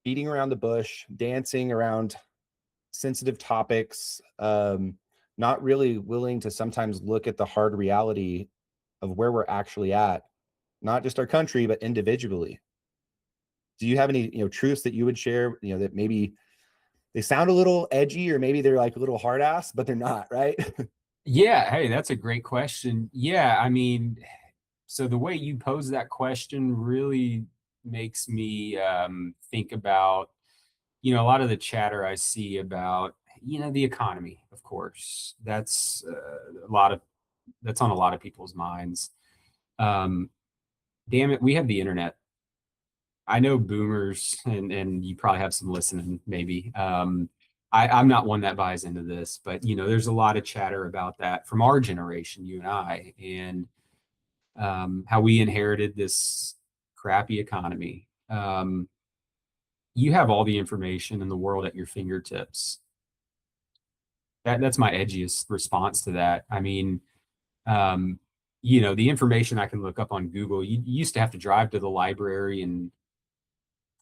beating around the bush, dancing around sensitive topics, not really willing to sometimes look at the hard reality of where we're actually at, not just our country, but individually. Do you have any truths that you would share? That maybe they sound a little edgy, or maybe they're like a little hard ass, but they're not, right? Yeah, hey, that's a great question. Yeah, I mean, so the way you pose that question really makes me think about, a lot of the chatter I see about, the economy, of course. That's on a lot of people's minds. Um, Damn it, we have the internet. I know boomers, and you probably have some listening, maybe. I'm not one that buys into this, but there's a lot of chatter about that from our generation, you and I, and how we inherited this crappy economy. You have all the information in the world at your fingertips. That's my edgiest response to that. I mean, um, the information I can look up on Google. You used to have to drive to the library and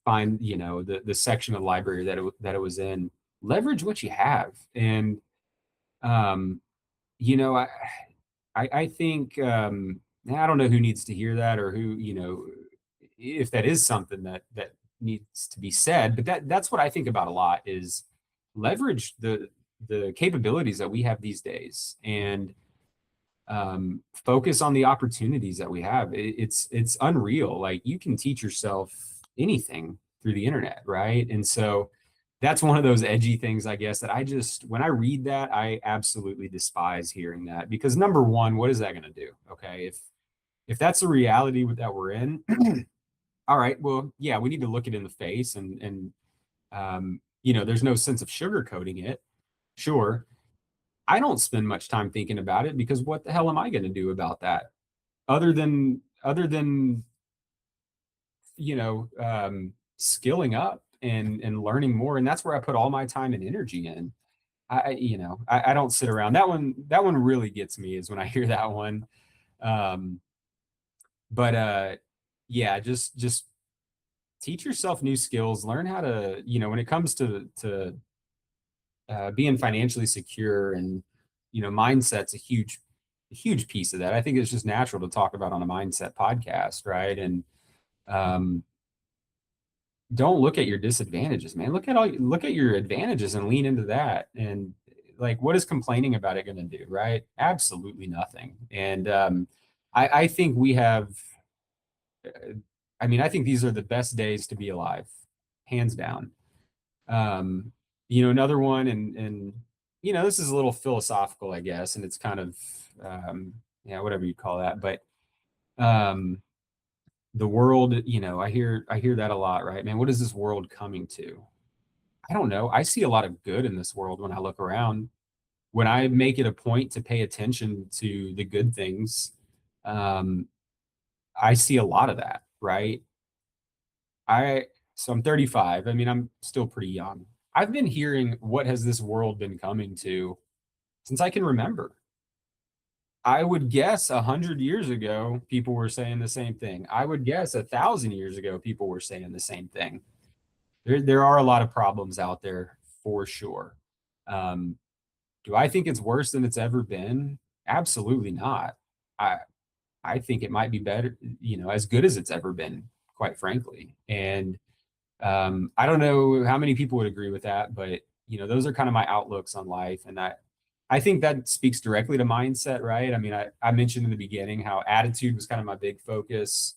find, the section of the library that it was in. Leverage what you have, and um, you know, I I think I don't know who needs to hear that or who if that is something that needs to be said, but that's what I think about a lot is leverage the capabilities that we have these days and focus on the opportunities that we have. It's unreal. Like you can teach yourself anything through the internet, right? And so that's one of those edgy things, I guess, that I just when I read that, I absolutely despise hearing that because number one, what is that going to do? Okay, if that's the reality that we're in, all right, well, yeah, we need to look it in the face and there's no sense of sugarcoating it. Sure, I don't spend much time thinking about it because what the hell am I going to do about that? Other than skilling up and learning more, and that's where I put all my time and energy in. I don't sit around. That one really gets me is when I hear that one. Um, but yeah, just teach yourself new skills. Learn how to when it comes to being financially secure and mindset's a huge piece of that. I think it's just natural to talk about on a mindset podcast, right? And um, don't look at your disadvantages, man. Look at your advantages and lean into that. And like, what is complaining about it going to do, right? Absolutely nothing. And I think we have. I mean, I think these are the best days to be alive, hands down. Um, another one, and this is a little philosophical, I guess, and it's kind of yeah, whatever you call that. But um, the world, I hear that a lot, right, man? What is this world coming to? I don't know. I see a lot of good in this world when I look around. When I make it a point to pay attention to the good things, um, I see a lot of that, right? So I'm 35. I mean, I'm still pretty young. I've been hearing what has this world been coming to since I can remember. I would guess 100 years ago, people were saying the same thing. I would guess 1,000 years ago, people were saying the same thing. There are a lot of problems out there for sure. Um, do I think it's worse than it's ever been? Absolutely not. I I think it might be better, as good as it's ever been, quite frankly. And I don't know how many people would agree with that, but those are kind of my outlooks on life, and I think that speaks directly to mindset, right? I mean, I mentioned in the beginning how attitude was kind of my big focus.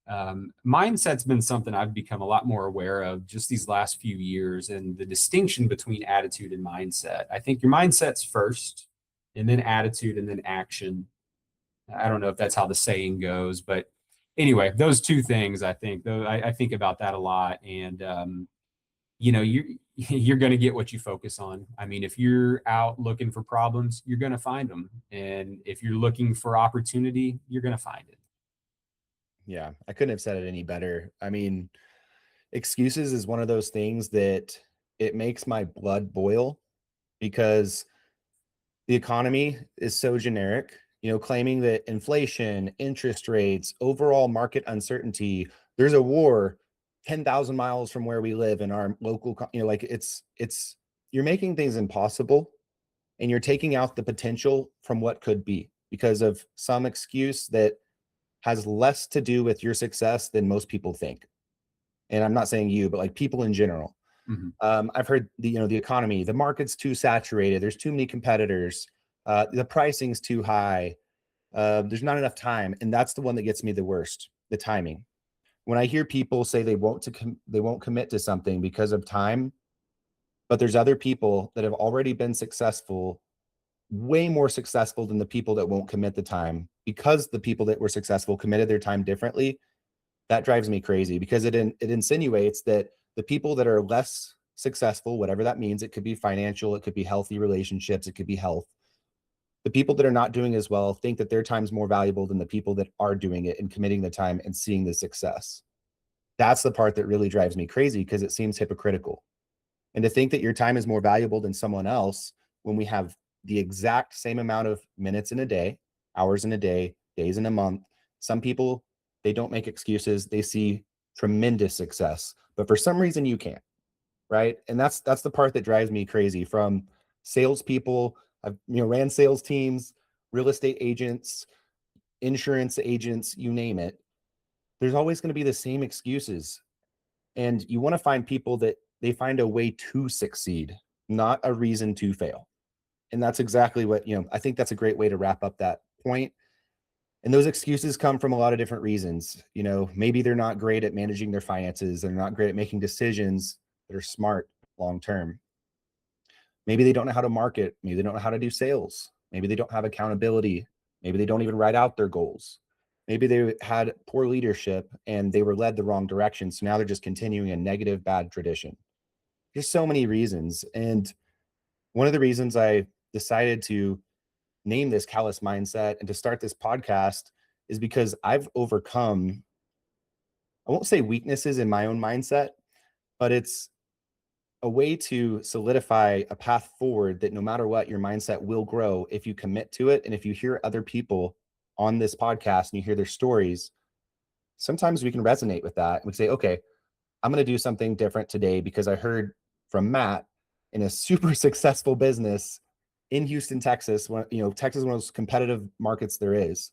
Mindset's been something I've become a lot more aware of just these last few years, and the distinction between attitude and mindset. I think your mindset's first, and then attitude, and then action. I don't know if that's how the saying goes, but anyway, those two things, I think, though, I think about that a lot. And you're going to get what you focus on. I mean, if you're out looking for problems, you're going to find them, and if you're looking for opportunity, you're going to find it. Yeah, I couldn't have said it any better. I mean, excuses is one of those things that it makes my blood boil, because the economy is so generic, claiming that inflation, interest rates, overall market uncertainty, there's a war 10,000 miles from where we live in our local, like it's, you're making things impossible, and you're taking out the potential from what could be because of some excuse that has less to do with your success than most people think. And I'm not saying you, but like people in general. Mhm. I've heard the economy, the market's too saturated. There's too many competitors. The pricing's too high. There's not enough time, and that's the one that gets me the worst. The timing. When I hear people say they won't commit to something because of time, but there's other people that have already been successful, way more successful than the people that won't commit the time, because the people that were successful committed their time differently. That drives me crazy, because it insinuates that the people that are less successful, whatever that means, it could be financial, it could be healthy relationships, it could be health. The people that are not doing as well think that their time's more valuable than the people that are doing it and committing the time and seeing the success. That's the part that really drives me crazy, because it seems hypocritical. And to think that your time is more valuable than someone else when we have the exact same amount of minutes in a day, hours in a day, days in a month. Some people, they don't make excuses. They see tremendous success, but for some reason you can't, right? And that's the part that drives me crazy. From salespeople, I've ran sales teams, real estate agents, insurance agents, you name it. There's always going to be the same excuses. And you want to find people that they find a way to succeed, not a reason to fail. And that's exactly what, I think that's a great way to wrap up that point. And those excuses come from a lot of different reasons. Maybe they're not great at managing their finances. They're not great at making decisions that are smart long term. Maybe they don't know how to market. Maybe they don't know how to do sales. Maybe they don't have accountability. Maybe they don't even write out their goals. Maybe they had poor leadership and they were led the wrong direction. So now they're just continuing a negative, bad tradition. There's so many reasons. And one of the reasons I decided to name this Callis Mindset and to start this podcast is because I've overcome, I won't say weaknesses in my own mindset, but it's a way to solidify a path forward that no matter what, your mindset will grow if you commit to it. And if you hear other people on this podcast and you hear their stories, sometimes we can resonate with that. And we say, okay, I'm going to do something different today because I heard from Matt in a super successful business in Houston, Texas. Texas is one of those competitive markets there is.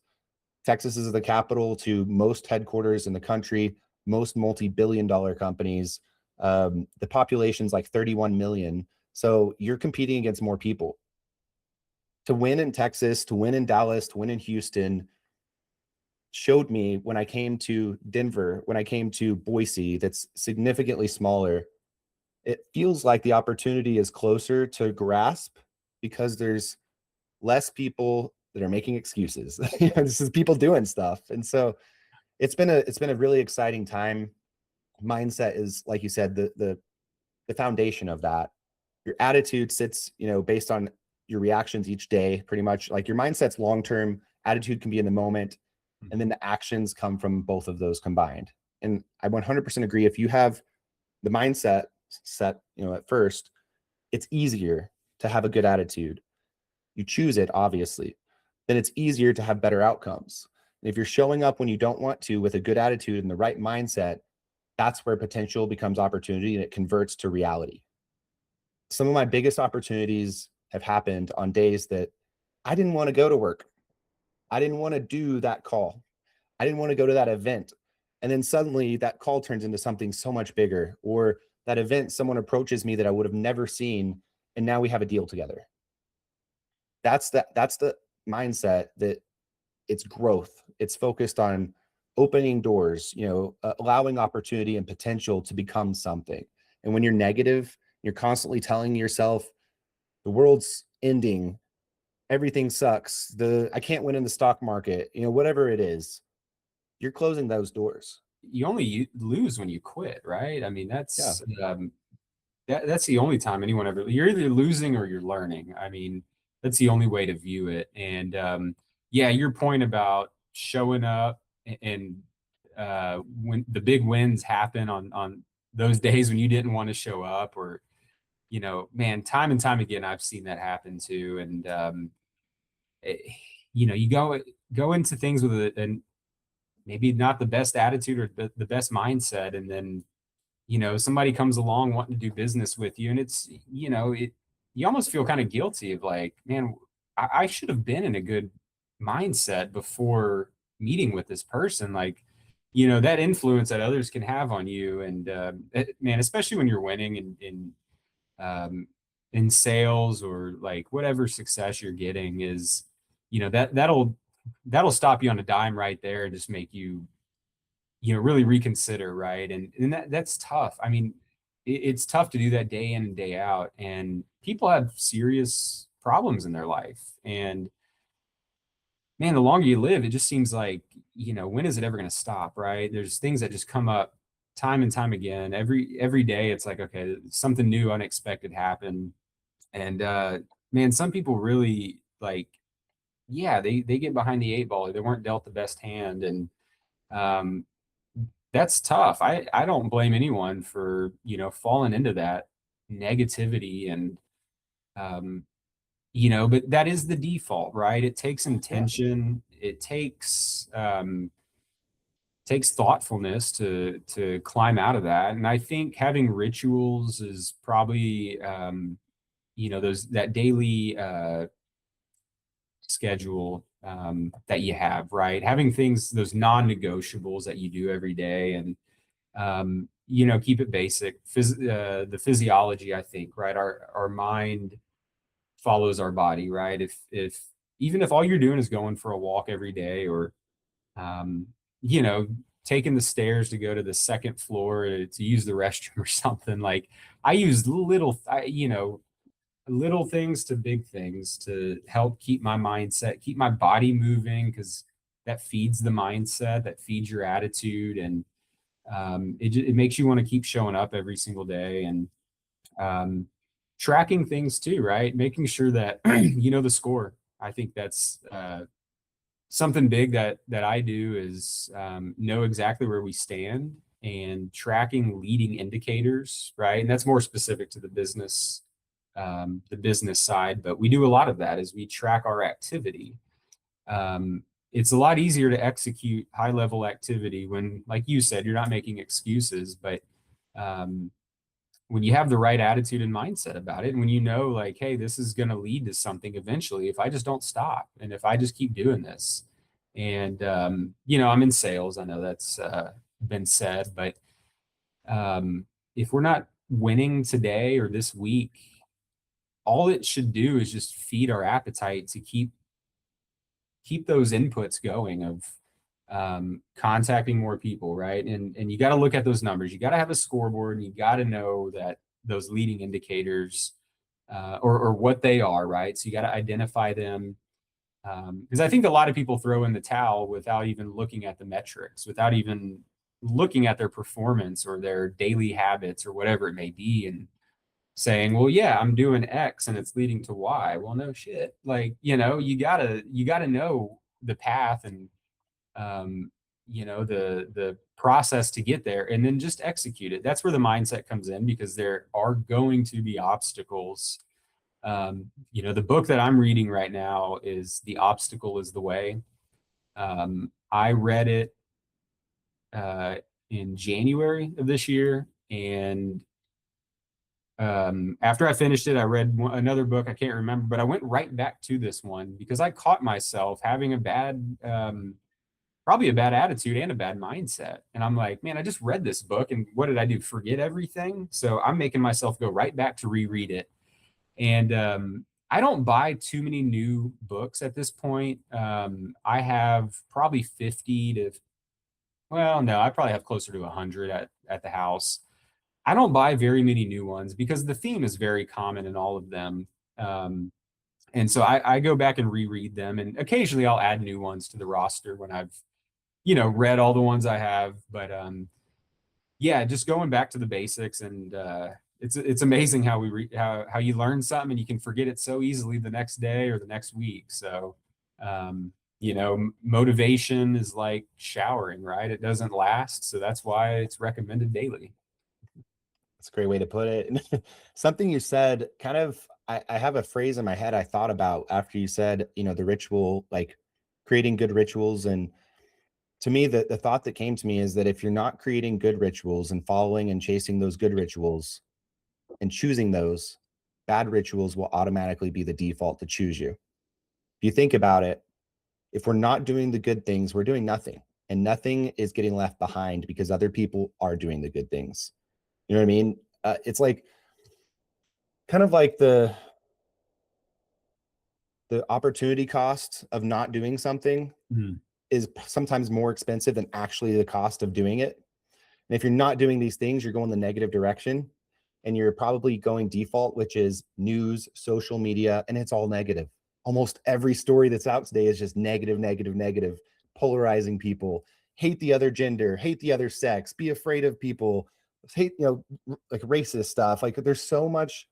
Texas is the capital to most headquarters in the country, most multi-billion-dollar companies. The population's like 31 million. So you're competing against more people. To win in Texas, to win in Dallas, to win in Houston showed me when I came to Denver, when I came to Boise, that's significantly smaller, it feels like the opportunity is closer to grasp because there's less people that are making excuses. This is people doing stuff. And so it's been a really exciting time. Mindset is, like you said, the foundation of that. Your attitude sits, based on your reactions each day, pretty much. Like your mindset's long-term, attitude can be in the moment, and then the actions come from both of those combined. And I 100% agree. If you have the mindset set, at first, it's easier to have a good attitude. You choose it, obviously, then it's easier to have better outcomes. And if you're showing up when you don't want to with a good attitude and the right mindset, that's where potential becomes opportunity and it converts to reality. Some of my biggest opportunities have happened on days that I didn't want to go to work. I didn't want to do that call. I didn't want to go to that event. And then suddenly that call turns into something so much bigger, or that event, someone approaches me that I would have never seen, and now we have a deal together. That's the mindset that it's growth. It's focused on opening doors, allowing opportunity and potential to become something. And when you're negative, you're constantly telling yourself the world's ending, everything sucks, I can't win in the stock market, whatever it is, you're closing those doors. You only lose when you quit, right? I mean, Yeah. that's the only time anyone ever, you're either losing or you're learning. I mean, that's the only way to view it. And yeah, your point about showing up and when the big wins happen on those days when you didn't want to show up, or, man, time and time again, I've seen that happen too. And you go into things with and maybe not the best attitude or the best mindset, and then somebody comes along wanting to do business with you, and it's you almost feel kind of guilty of like, man, I should have been in a good mindset before meeting with this person. Like, that influence that others can have on you, and man, especially when you're winning um, in sales, or like whatever success you're getting is, that'll stop you on a dime right there and just make you really reconsider, right? And that's tough. I mean, it's tough to do that day in and day out, and people have serious problems in their life. And man, the longer you live, it just seems like, when is it ever going to stop, right? There's things that just come up time and time again. Every day it's like, okay, something new, unexpected happened. And man, some people really like, yeah, they get behind the eight ball. They weren't dealt the best hand. And um that's tough. I don't blame anyone for, falling into that negativity. And um but that is the default, right? It takes intention. It takes thoughtfulness to climb out of that. And I think having rituals is probably those, that daily schedule that you have, right? Having things, those non-negotiables that you do every day, and keep it basic. The physiology, I think, right? Our mind follows our body, right? If even if all you're doing is going for a walk every day, or um, you know, taking the stairs to go to the second floor to use the restroom or something, like I use little things to big things to help keep my mindset, keep my body moving, because that feeds the mindset, that feeds your attitude, and it makes you want to keep showing up every single day. And um, tracking things too, right? Making sure that you know the score. I think that's something big that I do is know exactly where we stand, and tracking leading indicators, right? And that's more specific to the business side, but we do a lot of that as we track our activity. It's a lot easier to execute high level activity when, like you said, you're not making excuses, but um, when you have the right attitude and mindset about it, and when like, hey, this is going to lead to something eventually if I just don't stop, and if I just keep doing this. And I'm in sales, I know that's been said, but if we're not winning today or this week, all it should do is just feed our appetite to keep those inputs going of contacting more people, right? And you got to look at those numbers. You got to have a scoreboard, and you got to know that those leading indicators or what they are, right? So you got to identify them, because I think a lot of people throw in the towel without even looking at the metrics, without even looking at their performance or their daily habits or whatever it may be, and saying, well, yeah, I'm doing X and it's leading to Y. Well, no shit. Like, you gotta know the path, and the process to get there, and then just execute it. That's where the mindset comes in, because there are going to be obstacles The book that I'm reading right now is The Obstacle is the Way. I read it uh, in January of this year, and after I finished it, I read another book. I can't remember, but I went right back to this one because I caught myself having probably a bad attitude and a bad mindset. And I'm like, man, I just read this book, and what did I do? Forget everything. So I'm making myself go right back to reread it. And I don't buy too many new books at this point. I have probably 50 to, well, no, I probably have closer to 100 at the house. I don't buy very many new ones because the theme is very common in all of them. Um, and so I go back and reread them, and occasionally I'll add new ones to the roster when I've, read all the ones I have. But yeah, just going back to the basics, and it's amazing how how you learn something and you can forget it so easily the next day or the next week. So motivation is like showering, right? It doesn't last, so that's why it's recommended daily. That's a great way to put it. Something you said kind of, I have a phrase in my head I thought about after you said, the ritual, like creating good rituals. And to me, the thought that came to me is that if you're not creating good rituals and following and chasing those good rituals and choosing those, bad rituals will automatically be the default to choose you. If you think about it, if we're not doing the good things, we're doing nothing. And nothing is getting left behind because other people are doing the good things. You know what I mean? It's like kind of like the opportunity cost of not doing something is sometimes more expensive than actually the cost of doing it. And if you're not doing these things, you're going the negative direction, and you're probably going default, which is news, social media, and it's all negative. Almost every story that's out today is just negative, negative, negative, polarizing people, hate the other gender, hate the other sex, be afraid of people, hate, like racist stuff. Like there's so much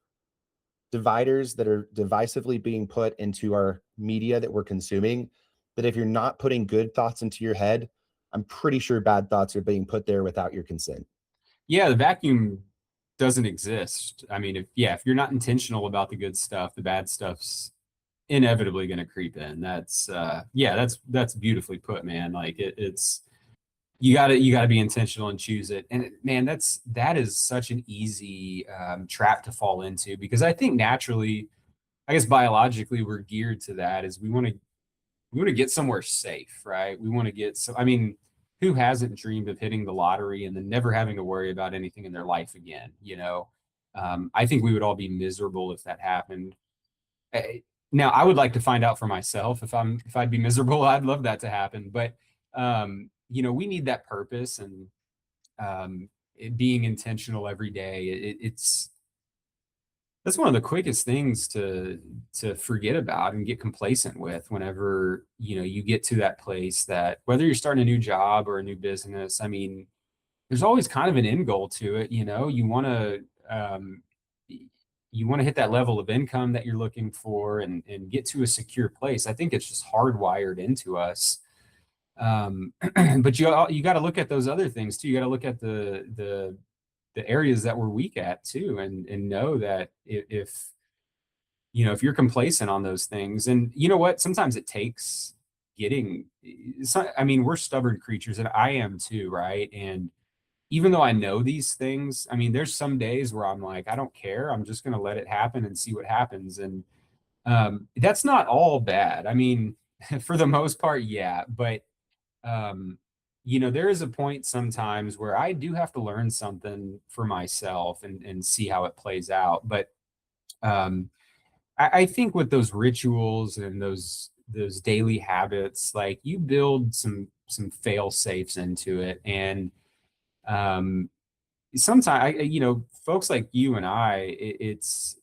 dividers that are divisively being put into our media that we're consuming, that if you're not putting good thoughts into your head, I'm pretty sure bad thoughts are being put there without your consent. Yeah, the vacuum doesn't exist. I mean, if you're not intentional about the good stuff, the bad stuff's inevitably going to creep in. That's beautifully put, man. Like it's you gotta be intentional and choose it. And man, that is such an easy trap to fall into, because I think naturally, I guess biologically, we're geared to that. Is we want to get somewhere safe, right? We want to get I mean, who hasn't dreamed of hitting the lottery and then never having to worry about anything in their life again? I think we would all be miserable if that happened. Now, I would like to find out for myself if I'd be miserable. I'd love that to happen, but we need that purpose, and being intentional every day. That's one of the quickest things to forget about and get complacent with whenever you get to that place, that whether you're starting a new job or a new business. I mean, there's always kind of an end goal to it. You want to hit that level of income that you're looking for, and get to a secure place. I think it's just hardwired into us. But you got to look at those other things too. You got to look at the areas that we're weak at too, and know that if you're complacent on those things, and you know what, sometimes it takes I mean, we're stubborn creatures, and I am too, right? And even though I know these things, I mean, there's some days where I'm like, I don't care. I'm just going to let it happen and see what happens. And that's not all bad. I mean, for the most part, yeah. But, there is a point sometimes where I do have to learn something for myself, and see how it plays out. But I think with those rituals and those daily habits, like you build some fail safes into it. And sometimes folks like you and it's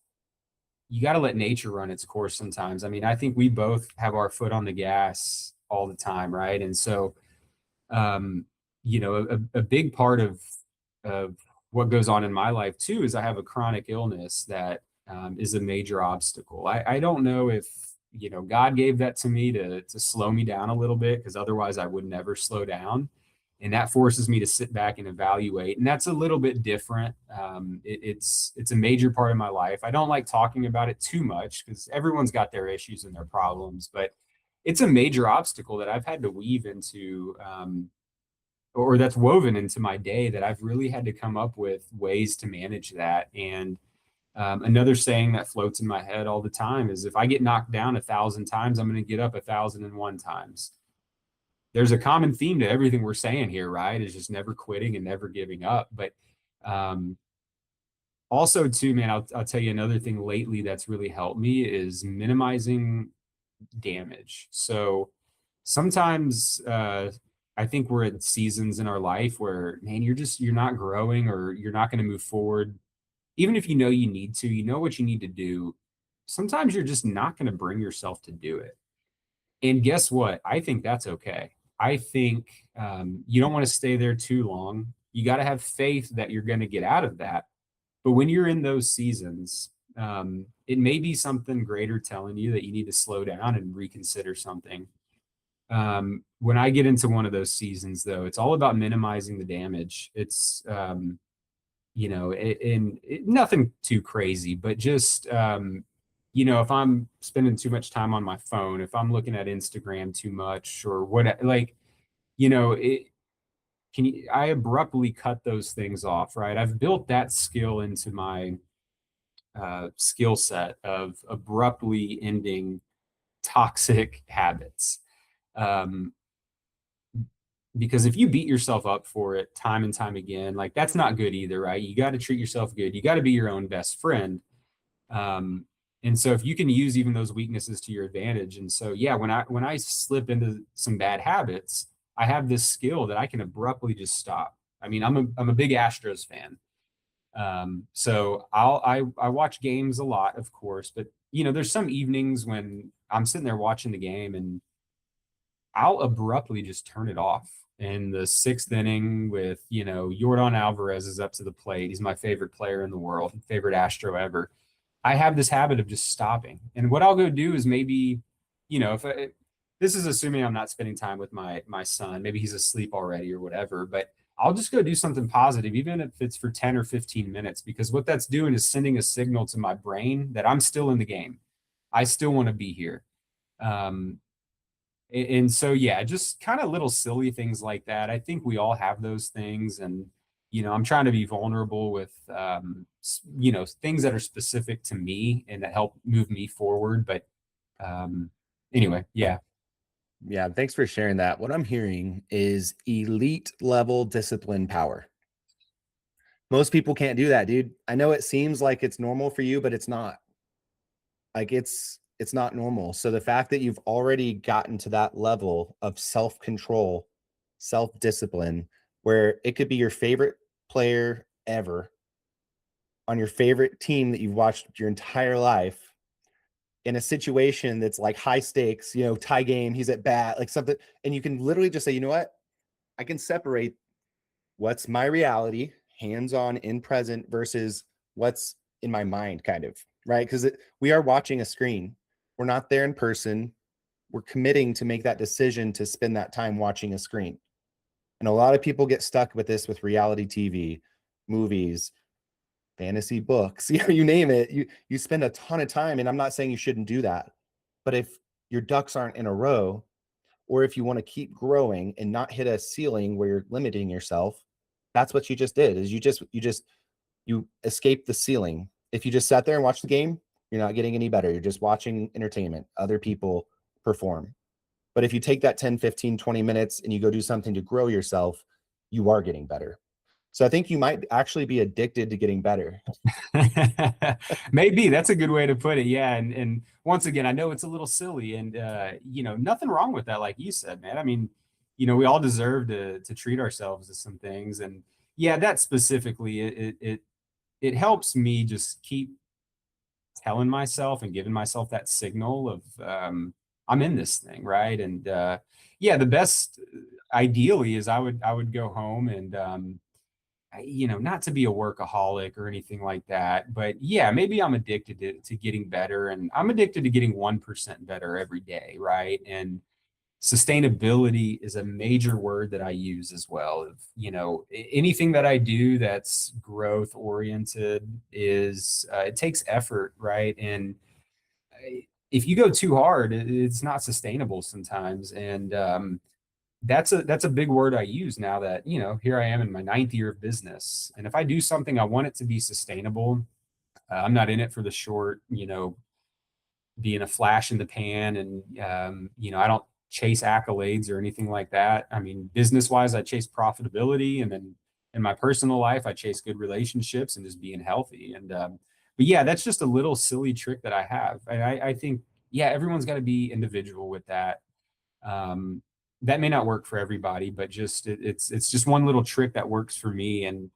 you got to let nature run its course sometimes. I mean, I think we both have our foot on the gas all the time, right? And so a big part of what goes on in my life too is I have a chronic illness that is a major obstacle. I don't know if God gave that to me to slow me down a little bit, because otherwise I would never slow down. And that forces me to sit back and evaluate. And that's a little bit different. It's a major part of my life. I don't like talking about it too much because everyone's got their issues and their problems, but it's a major obstacle that I've had to weave into, or that's woven into my day, that I've really had to come up with ways to manage that. And another saying that floats in my head all the time is, if I get knocked down 1,000 times, I'm going to get up 1,001 times. There's a common theme to everything we're saying here, right? Is just never quitting and never giving up. But also too, man, I'll tell you another thing lately that's really helped me is minimizing damage. So sometimes I think we're at seasons in our life where, man, you're not growing, or you're not going to move forward. Even if you know you need to, you know what you need to do. Sometimes you're just not going to bring yourself to do it. And guess what? I think that's okay. I think you don't want to stay there too long. You got to have faith that you're going to get out of that. But when you're in those seasons, it may be something greater telling you that you need to slow down and reconsider something. When I get into one of those seasons, though, it's all about minimizing the damage. It's, nothing too crazy, but just, if I'm spending too much time on my phone, if I'm looking at Instagram too much, or what, I abruptly cut those things off, right? I've built that skill into my skill set of abruptly ending toxic habits. Because if you beat yourself up for it time and time again, like, that's not good either, right? You got to treat yourself good. You got to be your own best friend. And so if you can use even those weaknesses to your advantage. And so, yeah, when I slip into some bad habits, I have this skill that I can abruptly just stop. I mean, I'm a big Astros fan. So I watch games a lot, of course, but there's some evenings when I'm sitting there watching the game and I'll abruptly just turn it off. In the 6th inning with, Yordan Alvarez is up to the plate. He's my favorite player in the world, favorite Astro ever. I have this habit of just stopping. And what I'll go do is maybe, this is assuming I'm not spending time with my son, maybe he's asleep already or whatever, but I'll just go do something positive, even if it's for 10 or 15 minutes, because what that's doing is sending a signal to my brain that I'm still in the game. I still want to be here. And so, yeah, just kind of little silly things like that. I think we all have those things. And, I'm trying to be vulnerable with, things that are specific to me and that help move me forward. But anyway, yeah. Yeah, thanks for sharing that. What I'm hearing is elite level discipline power. Most people can't do that, dude. I know it seems like it's normal for you, but it's not. Like, it's not normal. So the fact that you've already gotten to that level of self-control, self-discipline, where it could be your favorite player ever on your favorite team that you've watched your entire life, in a situation that's like high stakes, tie game, he's at bat, like something, and you can literally just say, you know what? I can separate what's my reality, hands-on in present, versus what's in my mind, kind of, right? Because we are watching a screen. We're not there in person. We're committing to make that decision to spend that time watching a screen. And a lot of people get stuck with this with reality TV, movies, fantasy books, you name it. You spend a ton of time, and I'm not saying you shouldn't do that. But if your ducks aren't in a row, or if you want to keep growing and not hit a ceiling where you're limiting yourself, that's what you just did, is you escaped the ceiling. If you just sat there and watched the game, you're not getting any better. You're just watching entertainment, other people perform. But if you take that 10, 15, 20 minutes and you go do something to grow yourself, you are getting better. So I think you might actually be addicted to getting better. Maybe that's a good way to put it. Yeah. And once again, I know it's a little silly, and, nothing wrong with that. Like you said, man, I mean, we all deserve to treat ourselves to some things. And yeah, that specifically, it helps me just keep telling myself and giving myself that signal of, I'm in this thing. Right. And, yeah, the best ideally is I would go home and, not to be a workaholic or anything like that, but yeah, maybe I'm addicted to getting better, and I'm addicted to getting 1% better every day. Right. And, sustainability is a major word that I use as well. Anything that I do that's growth oriented is it takes effort, right? And if you go too hard, it's not sustainable sometimes. And that's a big word I use now that, here I am in my 9th year of business. And if I do something, I want it to be sustainable. I'm not in it for the short, being a flash in the pan. And, I don't chase accolades or anything like that. I mean, business wise, I chase profitability. And then in my personal life, I chase good relationships and just being healthy. And, but yeah, that's just a little silly trick that I have. And I think, yeah, everyone's got to be individual with that. That may not work for everybody, but it's just one little trick that works for me. And,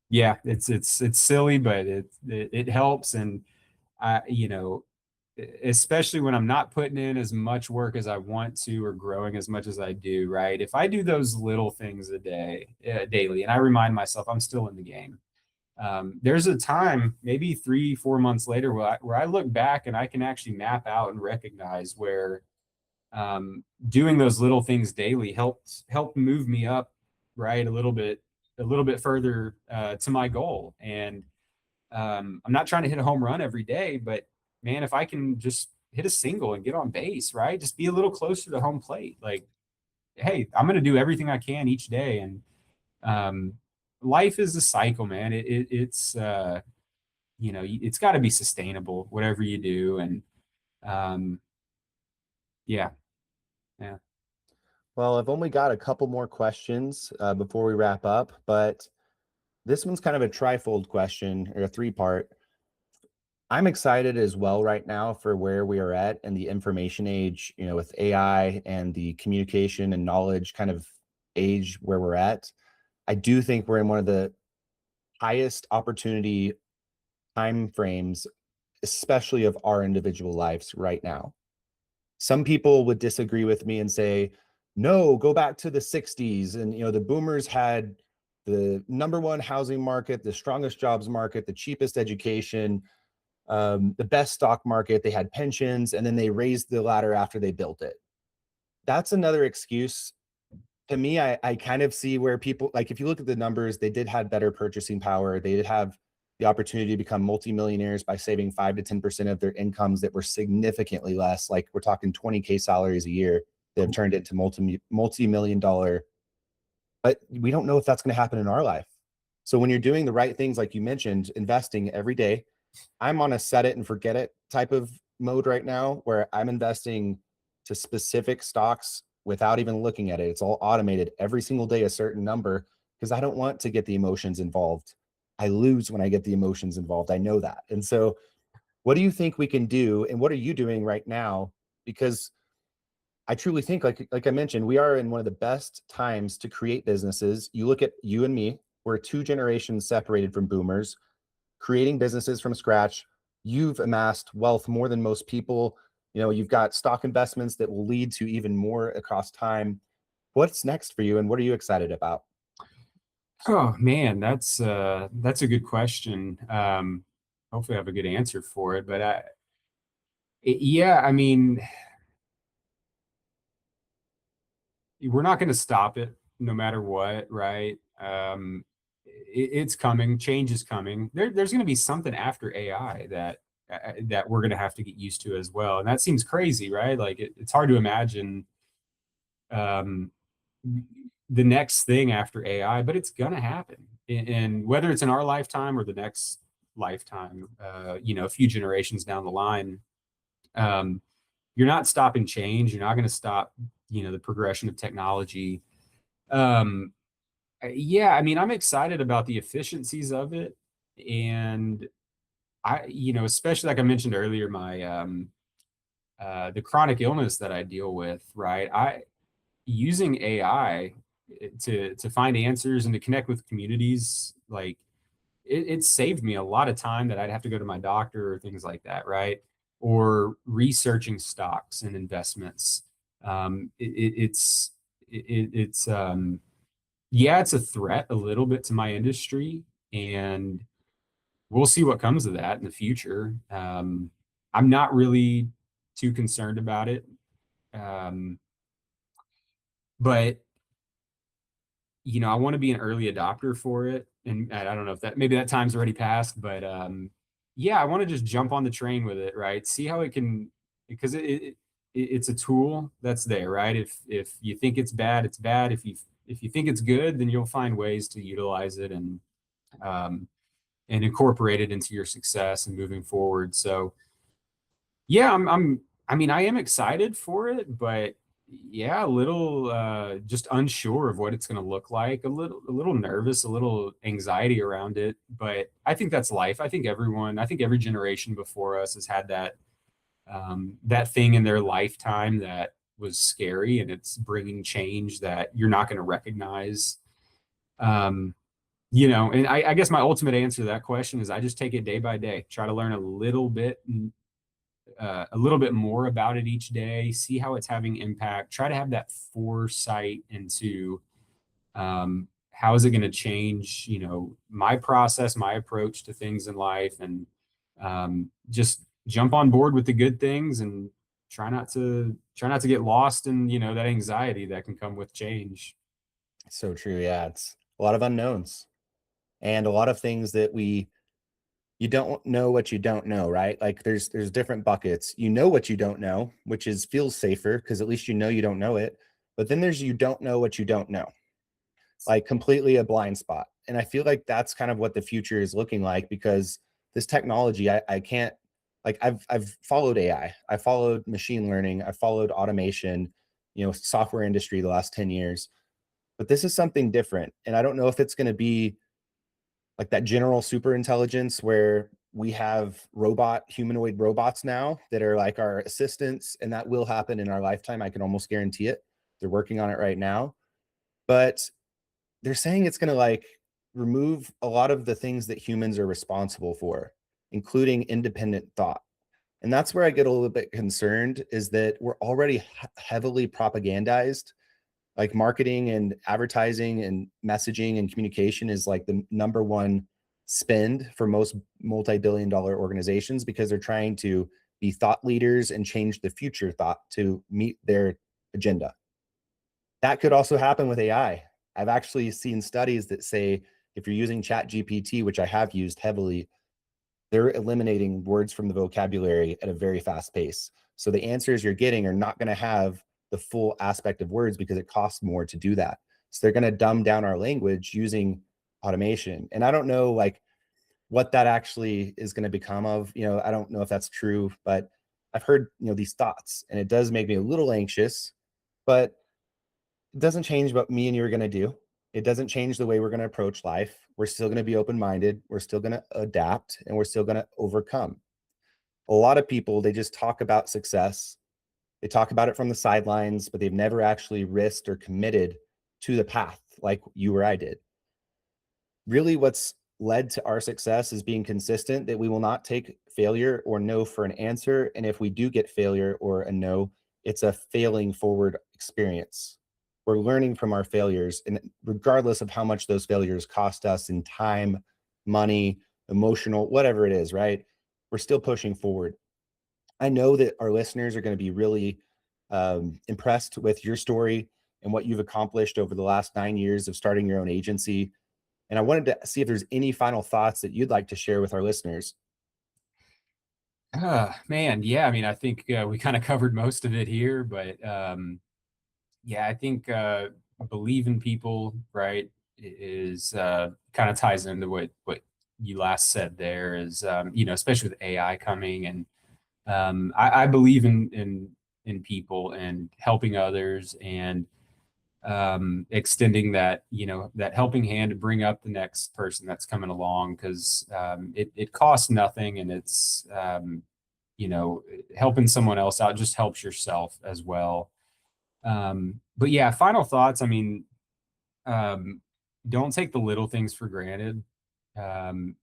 yeah, it's silly, but it helps. And I, especially when I'm not putting in as much work as I want to or growing as much as I do, right? If I do those little things a day, daily, and I remind myself I'm still in the game, there's a time, maybe 3-4 months later, where I look back and I can actually map out and recognize where doing those little things daily helped move me up, right, a little bit further to my goal. And I'm not trying to hit a home run every day, but man, if I can just hit a single and get on base, right, just be a little closer to home plate, like, hey, I'm going to do everything I can each day. And life is a cycle, man. It's it's got to be sustainable, whatever you do. And yeah. Well, I've only got a couple more questions before we wrap up, but this one's kind of a trifold question, or a 3-part. I'm excited as well right now for where we are at in the information age, with AI and the communication and knowledge kind of age where we're at. I do think we're in one of the highest opportunity time frames, especially of our individual lives right now. Some people would disagree with me and say, no, go back to the 60s. And, the boomers had the #1 housing market, the strongest jobs market, the cheapest education, the best stock market. They had pensions, and then they raised the ladder after they built it. That's another excuse. To me, I kind of see where people, like, if you look at the numbers, they did have better purchasing power. They did have the opportunity to become multimillionaires by saving 5 to 10% of their incomes that were significantly less. Like, we're talking 20K salaries a year that have turned into multi-million dollar. But we don't know if that's going to happen in our life. So when you're doing the right things, like you mentioned, investing every day, I'm on a set it and forget it type of mode right now, where I'm investing to specific stocks without even looking at it. It's all automated every single day, a certain number, because I don't want to get the emotions involved. I lose when I get the emotions involved. I know that. And so what do you think we can do? And what are you doing right now? Because I truly think, like I mentioned, we are in one of the best times to create businesses. You look at you and me, we're 2 generations separated from boomers, creating businesses from scratch. You've amassed wealth more than most people. You've got stock investments that will lead to even more across time. What's next for you, and what are you excited about? Oh man, that's a good question. Hopefully I have a good answer for it, but yeah, I mean, we're not going to stop it no matter what, right? It's coming. Change is coming. There's going to be something after AI that we're going to have to get used to as well, and that seems crazy, right? Like it's hard to imagine um, the next thing after AI, but it's going to happen. And whether it's in our lifetime or the next lifetime, a few generations down the line, you're not stopping change. You're not going to stop, the progression of technology. Yeah, I mean, I'm excited about the efficiencies of it. And especially like I mentioned earlier, my, the chronic illness that I deal with, right? Using AI to find answers and to connect with communities, like it saved me a lot of time that I'd have to go to my doctor or things like that, right? Or researching stocks and investments. It's yeah, it's a threat a little bit to my industry, and we'll see what comes of that in the future. I'm not really too concerned about it. Um, but I want to be an early adopter for it. And I don't know if maybe that time's already passed, but yeah, I want to just jump on the train with it, right? See how it can, because it's a tool that's there, right? If you think it's bad, it's bad. If you think it's good, then you'll find ways to utilize it um, and incorporate it into your success and moving forward. So yeah, I mean, I am excited for it, but yeah, a little just unsure of what it's going to look like, a little nervous, a little anxiety around it, but I think that's life. I think every generation before us has had that thing in their lifetime that was scary, and it's bringing change that you're not going to recognize. Um, and I guess my ultimate answer to that question is I just take it day by day, try to learn a little bit more about it each day, see how it's having impact, try to have that foresight into how is it going to change, my process, my approach to things in life, and just jump on board with the good things and try not to get lost in, that anxiety that can come with change. So true. Yeah. It's a lot of unknowns and a lot of things that you don't know what you don't know, right? Like there's different buckets. You know what you don't know, which is feels safer because at least you don't know it. But then there's you don't know what you don't know, like completely a blind spot. And I feel like that's kind of what the future is looking like because this technology, I can't like I've followed AI, I followed machine learning, I followed automation, software industry the last 10 years. But this is something different. And I don't know if it's going to be like that general super intelligence where we have humanoid robots now that are like our assistants, and that will happen in our lifetime. I can almost guarantee it. They're working on it right now. But they're saying it's going to like remove a lot of the things that humans are responsible for, including independent thought. And that's where I get a little bit concerned is that we're already heavily propagandized. Like marketing and advertising and messaging and communication is like the number one spend for most multi-billion-dollar organizations because they're trying to be thought leaders and change the future thought to meet their agenda. That could also happen with AI. I've actually seen studies that say if you're using Chat GPT, which I have used heavily, they're eliminating words from the vocabulary at a very fast pace. So the answers you're getting are not going to have the full aspect of words because it costs more to do that. So they're going to dumb down our language using automation. And I don't know like what that actually is going to become of, I don't know if that's true, but I've heard, these thoughts and it does make me a little anxious, but it doesn't change what me and you are going to do. It doesn't change the way we're going to approach life. We're still going to be open-minded. We're still going to adapt and we're still going to overcome. A lot of people, they just talk about success. They talk about it from the sidelines, but they've never actually risked or committed to the path like you or I did. Really, what's led to our success is being consistent, that we will not take failure or no for an answer. And if we do get failure or a no, it's a failing forward experience. We're learning from our failures, and regardless of how much those failures cost us in time, money, emotional, whatever it is, right? We're still pushing forward. I know that our listeners are going to be really impressed with your story and what you've accomplished over the last 9 years of starting your own agency. And I wanted to see if there's any final thoughts that you'd like to share with our listeners. Man, yeah, I mean, I think we kind of covered most of it here, but yeah, I think believe in people, right, is kind of ties into what you last said there is, especially with AI coming, and I believe in people and helping others and extending that helping hand to bring up the next person that's coming along, because it costs nothing, and it's you know helping someone else out just helps yourself as well. But yeah, final thoughts. I mean, um, don't take the little things for granted. um,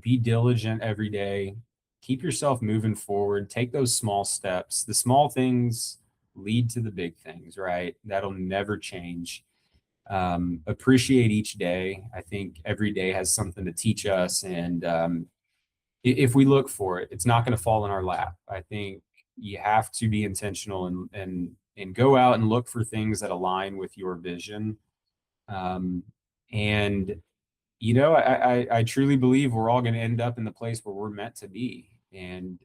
be diligent every day, keep yourself moving forward, take those small steps. The small things lead to the big things, right? That'll never change. Appreciate each day. I think every day has something to teach us, and if we look for it, it's not going to fall in our lap. I think you have to be intentional and go out and look for things that align with your vision. And I truly believe we're all going to end up in the place where we're meant to be. And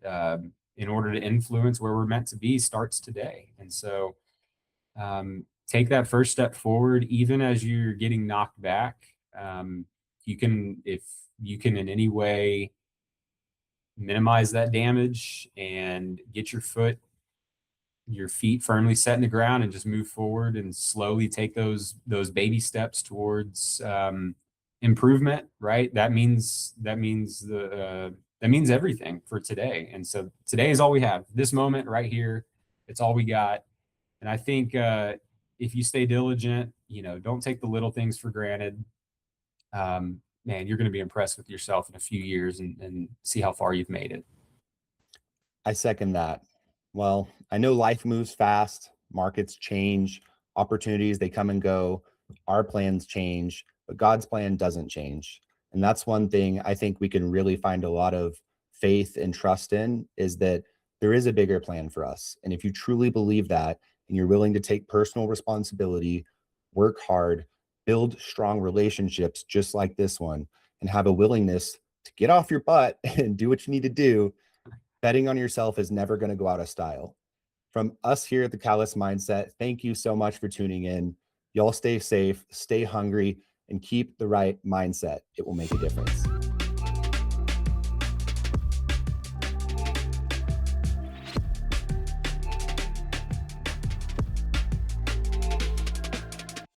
in order to influence where we're meant to be starts today. And so take that first step forward, even as you're getting knocked back. If you can in any way minimize that damage and get your feet firmly set in the ground and just move forward and slowly take those baby steps towards improvement, right? That means everything for today. And so today is all we have. This moment right here, it's all we got. And I think if you stay diligent, don't take the little things for granted. Man, you're going to be impressed with yourself in a few years and see how far you've made it. I second that. Well, I know life moves fast, markets change, opportunities, they come and go, our plans change, but God's plan doesn't change. And that's one thing I think we can really find a lot of faith and trust in, is that there is a bigger plan for us. And if you truly believe that, and you're willing to take personal responsibility, work hard, build strong relationships just like this one, and have a willingness to get off your butt and do what you need to do, betting on yourself is never going to go out of style. From us here at the Callis Mindset, thank you so much for tuning in. Y'all stay safe, stay hungry, and keep the right mindset. It will make a difference.